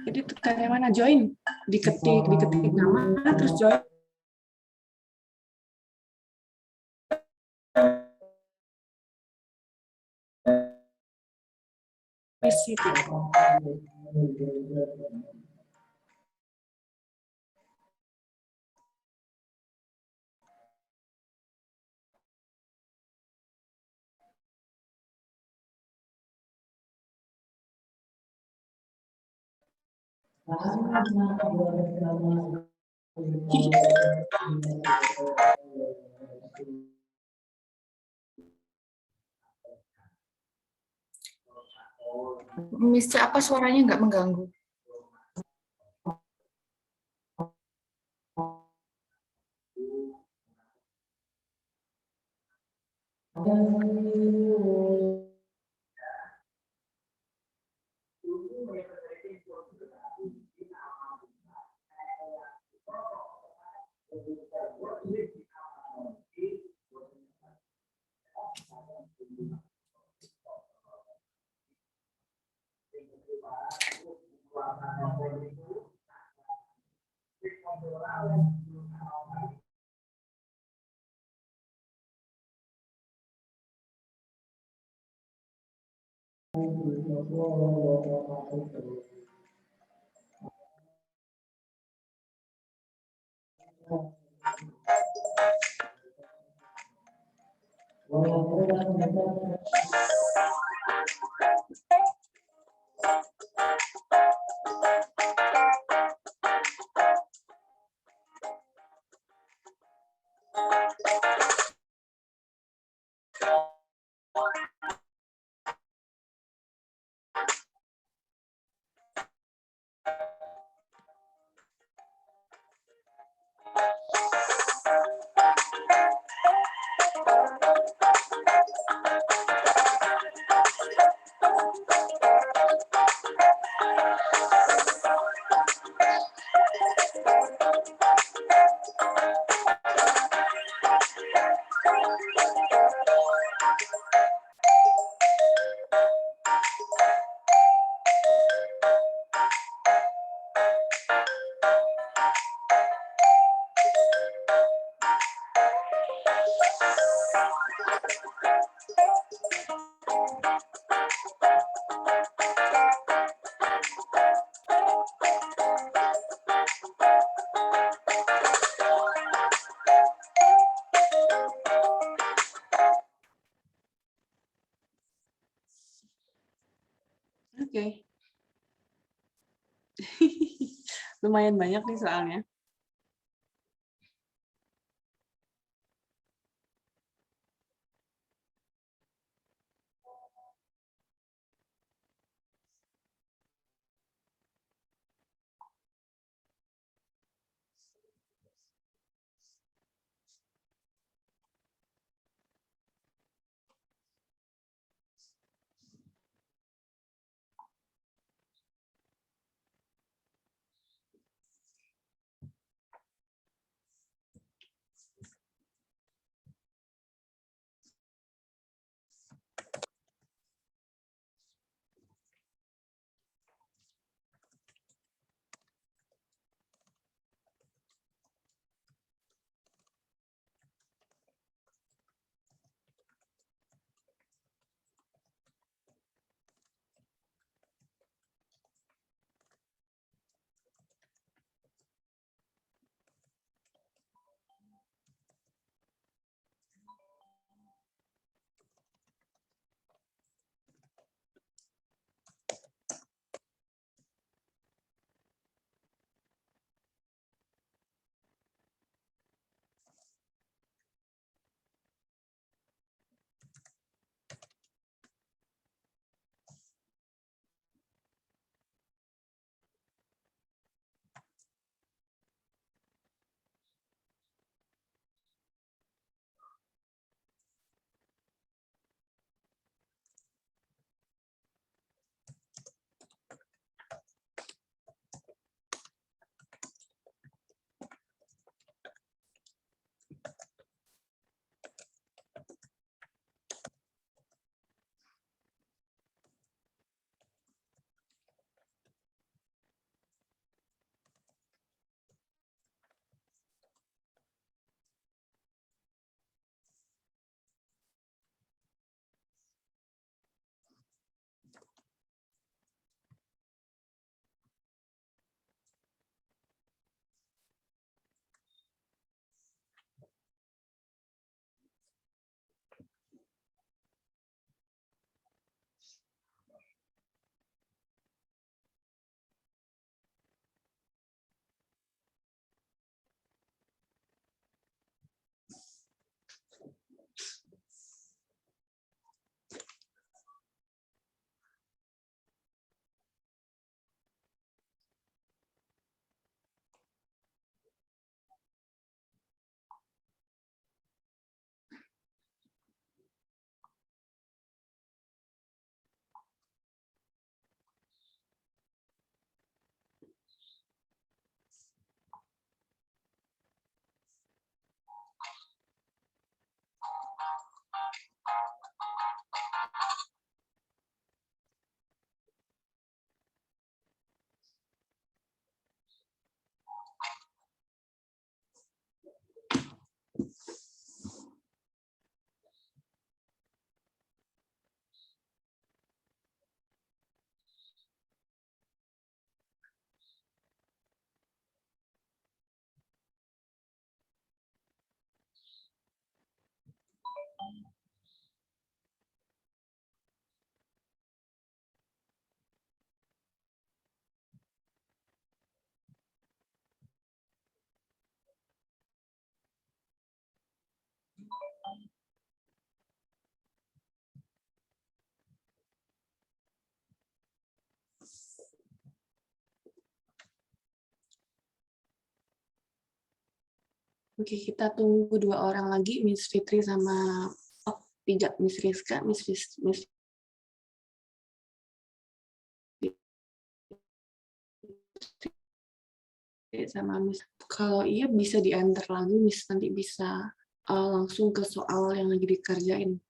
Jadi tekan yang mana? Join. Diketik nama, terus join. Miss C, apa suaranya nggak mengganggu? Oke. Lumayan banyak nih soalnya. Oke, kita tunggu 2 orang lagi, Miss Fitri sama tidak, Miss Rizka, Miss sama Miss. Kalau iya bisa di-enter lagi, Miss nanti bisa langsung ke soal yang lagi dikerjain.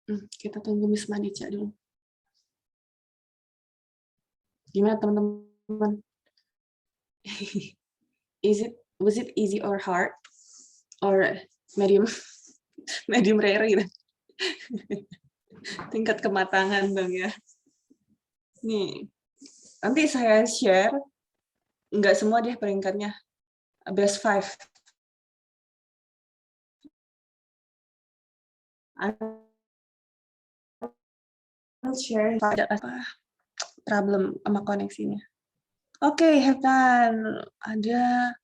Kita tunggu Miss Manica dulu. Gimana teman-teman? Was it easy or hard? Or medium rare gitu? Tingkat kematangan dong ya. Nih, nanti saya share, nggak semua deh peringkatnya, best 5. I'll share ada apa problem sama koneksinya. Oke, have done. Ada,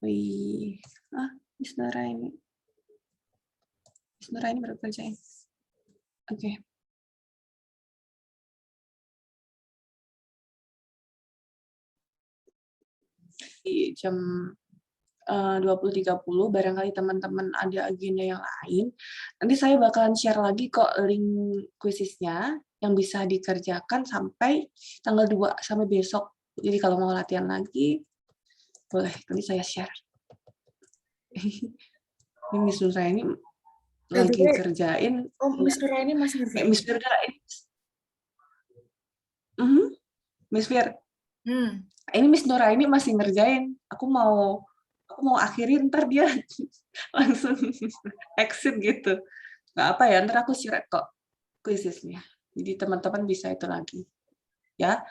Miss Nora ini. Miss Nora ini baru kerjain. Oke. Di jam 20.30, barangkali teman-teman ada agenda yang lain. Nanti saya bakalan share lagi kok link kuisisnya yang bisa dikerjakan sampai tanggal 2, sampai besok. Jadi kalau mau latihan lagi, boleh. Nanti saya share. Ini Miss Nura ini lagi kerjain. Oh, Miss Nura ini masih ngerjain? Miss Nura ini. Miss Fir. Ini Miss Nura ini masih ngerjain. Aku mau akhirin, ntar dia langsung exit gitu. Nggak apa ya, ntar aku share kok kuisisnya. Jadi teman-teman bisa itu lagi. Ya,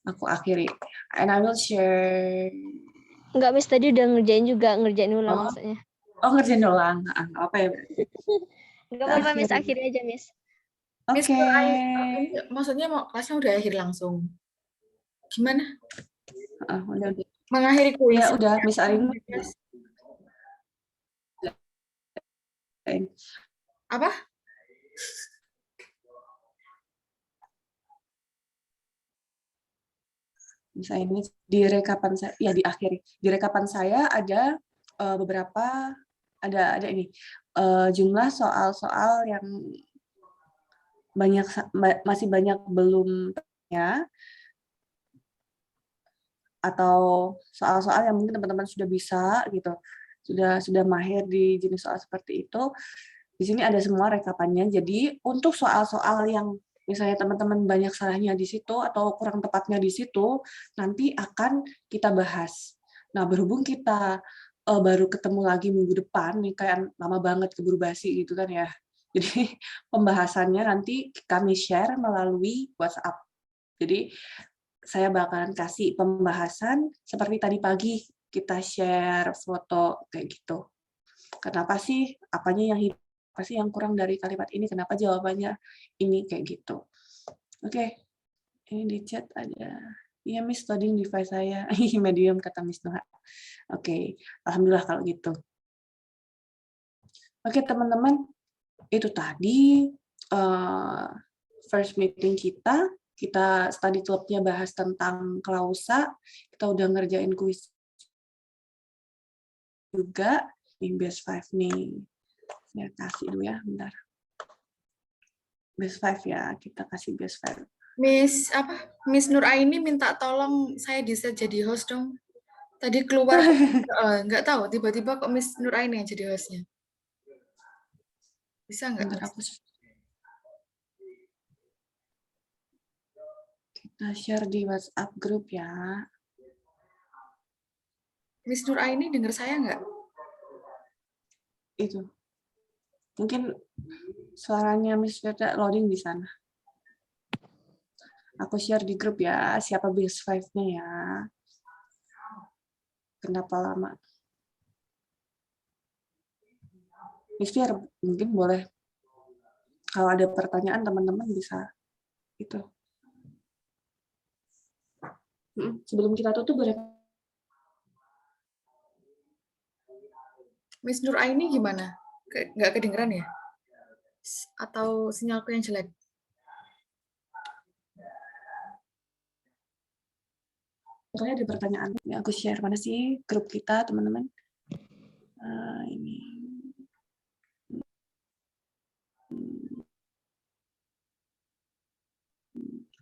aku akhiri. And I will share. Enggak, Miss, tadi udah ngerjain ulang maksudnya. Oh, ngerjain ulang. Apa ya? Enggak apa-apa, Miss, akhiri aja, Miss. Miss, maksudnya kelasnya udah akhir langsung. Gimana? Udah. Mengakhiri kuis. Ya udah, Miss Arin. Apa? Misalnya ini di rekapan saya, ya diakhiri. Di rekapan saya ada beberapa, ada ini jumlah soal-soal yang masih banyak belum ya, atau soal-soal yang mungkin teman-teman sudah bisa gitu, sudah mahir di jenis soal seperti itu. Di sini ada semua rekapannya. Jadi untuk soal-soal yang misalnya teman-teman banyak salahnya di situ atau kurang tepatnya di situ, nanti akan kita bahas. Nah, berhubung kita baru ketemu lagi minggu depan, nih kayak lama banget keburu basi gitu kan ya. Jadi pembahasannya nanti kami share melalui WhatsApp. Jadi saya bakalan kasih pembahasan seperti tadi pagi kita share foto kayak gitu. Kenapa sih? Apanya yang hidup? Apa sih yang kurang dari kalimat ini? Kenapa jawabannya ini kayak gitu? Oke. Ini di chat ada. Iya, Miss, loading device saya. Medium, kata Miss Noha. Oke. Alhamdulillah kalau gitu. Oke, teman-teman. Itu tadi first meeting kita. Kita study club-nya bahas tentang klausa. Kita udah ngerjain kuis juga. Ini best 5 nih. Saya kasih dulu ya, bentar. best 5 ya, kita kasih best 5. Miss Nur Aini minta tolong saya di-set jadi host dong. Tadi keluar nggak tahu tiba-tiba kok Miss Nur Aini yang jadi hostnya. Bisa nggak? Bentar, kita share di WhatsApp grup ya. Miss Nur Aini dengar saya nggak? Itu. Mungkin suaranya Miss Firda loading di sana. Aku share di grup ya, siapa best 5-nya ya. Kenapa lama? Miss Fir, mungkin boleh. Kalau ada pertanyaan, teman-teman bisa itu. Sebelum kita tutup, boleh. Miss Nur Aini gimana? Nggak kedengeran ya? Atau sinyalku yang jelek? Pokoknya ada pertanyaan. Ya, aku share mana sih grup kita, teman-teman. Ini.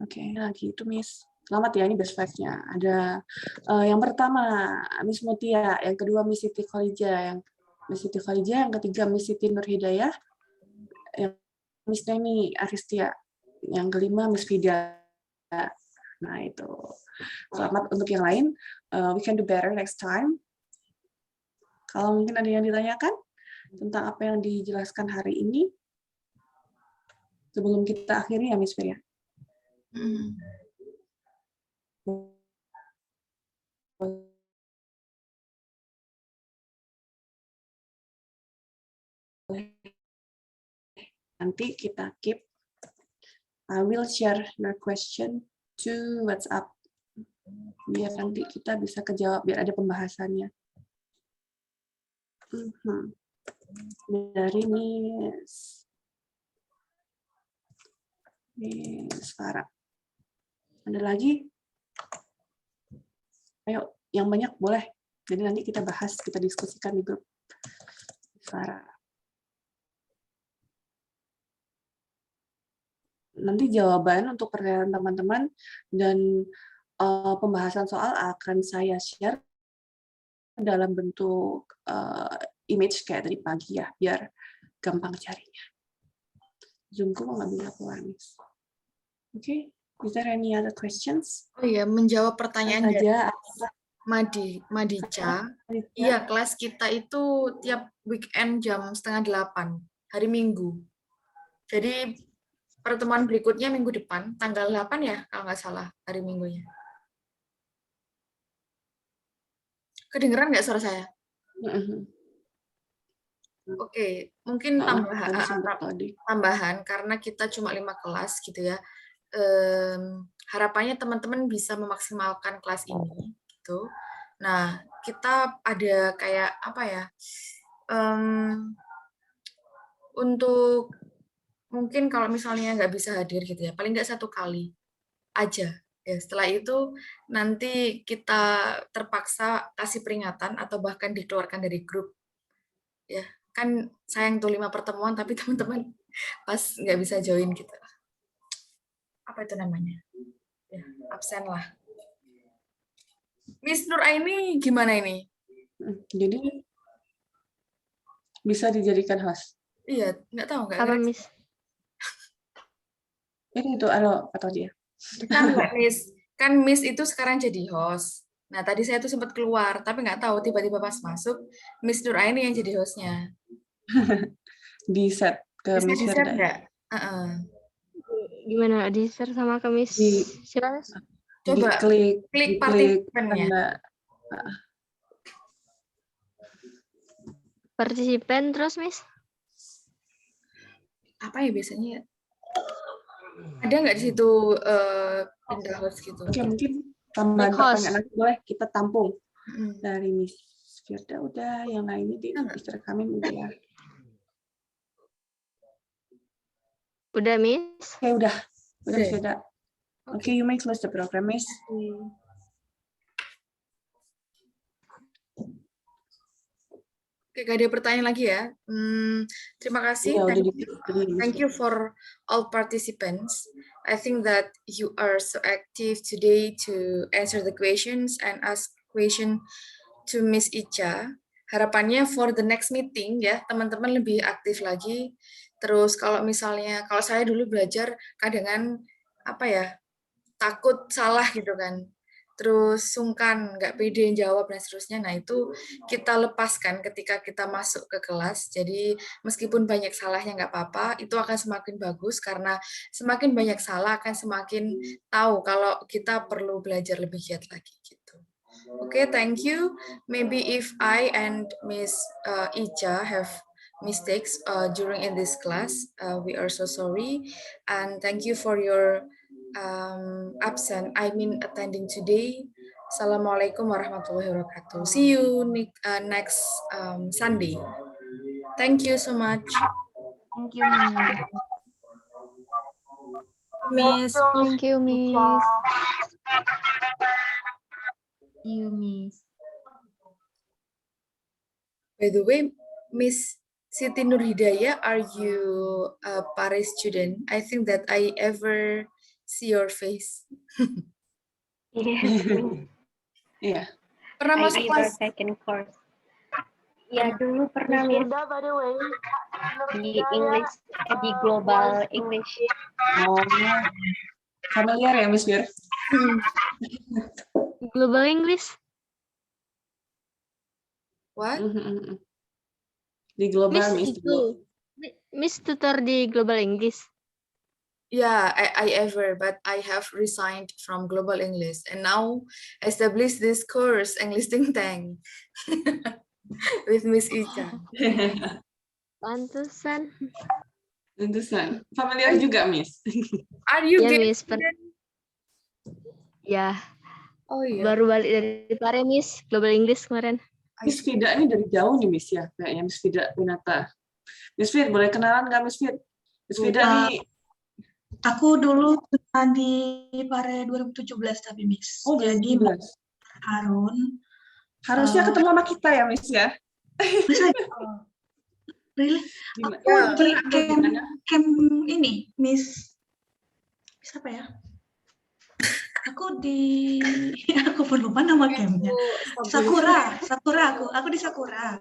Oke, lagi itu Miss. Selamat ya, ini best 5-nya. Ada yang pertama, Miss Mutia. Yang kedua, Miss Siti Khalija. Yang ketiga, Miss Siti Nur Hidayah. Yang Miss Neni Aristia. Yang kelima, Miss Fida. Nah, itu. Selamat untuk yang lain. We can do better next time. Kalau mungkin ada yang ditanyakan tentang apa yang dijelaskan hari ini, sebelum kita akhiri ya, Miss Firia. Nanti kita keep. I will share your question to WhatsApp. Biar nanti kita bisa kejawab, biar ada pembahasannya. Dari Miss Farah. Ada lagi? Ayo, yang banyak boleh. Jadi nanti kita bahas, kita diskusikan di grup. Farah. Nanti jawaban untuk pertanyaan teman-teman dan pembahasan soal akan saya share dalam bentuk image kayak tadi pagi ya, biar gampang carinya. Zoom-ku mau ngambil keluar, Miss. Oke, is there any other questions? Oh iya, menjawab pertanyaan dari Saja. Madica. Iya, kelas kita itu tiap weekend jam 7:30 hari Minggu. Jadi pertemuan berikutnya minggu depan, tanggal 8 ya, kalau nggak salah, hari Minggunya. Kedengeran nggak suara saya? Oke, mungkin tambahan, karena kita cuma 5 kelas gitu ya. Harapannya teman-teman bisa memaksimalkan kelas ini. Gitu. Nah, kita ada kayak, apa ya, untuk mungkin kalau misalnya nggak bisa hadir gitu ya, paling nggak 1 kali aja. Ya, setelah itu nanti kita terpaksa kasih peringatan atau bahkan dikeluarkan dari grup. Ya, kan sayang tuh 5 pertemuan tapi teman-teman pas nggak bisa join gitu. Apa itu namanya? Ya, absen lah. Miss Nur Aini gimana ini? Jadi bisa dijadikan host. Iya, nggak tahu nggak. Apa, Miss? Itu atau dia. Kan nggak, Miss. Kan Miss itu sekarang jadi host. Nah, tadi saya tuh sempat keluar, tapi nggak tahu tiba-tiba pas masuk Miss Nur Aini yang jadi hostnya. Di set ke Bisa Miss di-share Firda. nggak? Gimana? Di-share sama ke Miss? Siapa? Coba klik partisipannya. Partisipan terus, Miss? Apa ya biasanya? Ada nggak di situ pindah host gitu? Oke, mungkin tambahan pertanyaan nanti boleh kita tampung. Dari Miss Firda udah, yang lainnya di Mr. Kamim udah ya. Udah, Miss? Oke, udah Miss Firda. Oke, you may close the program, Miss. Oke, gak ada pertanyaan lagi ya. Terima kasih. Iya, udah Thank you for all participants. I think that you are so active today to answer the questions and ask question to Miss Icha. Harapannya for the next meeting ya, teman-teman lebih aktif lagi. Terus kalau misalnya, kalau saya dulu belajar kadang apa ya, takut salah gitu kan. Terus sungkan, nggak pede jawab dan seterusnya. Nah itu kita lepaskan ketika kita masuk ke kelas. Jadi meskipun banyak salahnya nggak apa-apa, itu akan semakin bagus karena semakin banyak salah akan semakin tahu kalau kita perlu belajar lebih giat lagi gitu. Oke, thank you. Maybe if I and Miss Icha have mistakes during in this class, we are so sorry, and thank you for your attending today. Assalamualaikum warahmatullahi wabarakatuh. See you next Sunday. Thank you so much. Thank you, Miss. Miss. Thank you, Miss. You, Miss. By the way, Miss Siti Nur Hidayah, are you a Paris student? I think that I ever see your face. Iya. Pernah I masuk ever kelas? taken course. Ya dulu pernah Miss di English, di Global English. Oh, familiar ya, Miss Fir? Global English? What? Di global, Miss Miss. itu. Miss tutor di Global English. Yeah, I ever, but I have resigned from Global English and now established this course, English Think Tank, with Miss Icha. Pantesan. Pantesan. Familiar juga, Miss. Are you Ya gay Miss, student? ya Oh iya. baru balik dari Pare Miss, Global English kemarin. Miss Vida ini dari jauh nih, Miss ya. Kayaknya Miss Vida Winata. Miss Vida, boleh kenalan nggak, Miss Vida? Miss Vida nih. Aku dulu pernah di Pare 2017 tapi Miss. Oh, Jadi 2017. Harun. Harusnya ketemu sama kita ya, Miss ya. Masa really? Gimana? Aku di camp ini, Miss siapa ya? Aku di aku pun lupa nama campnya. Sakura aku di Sakura.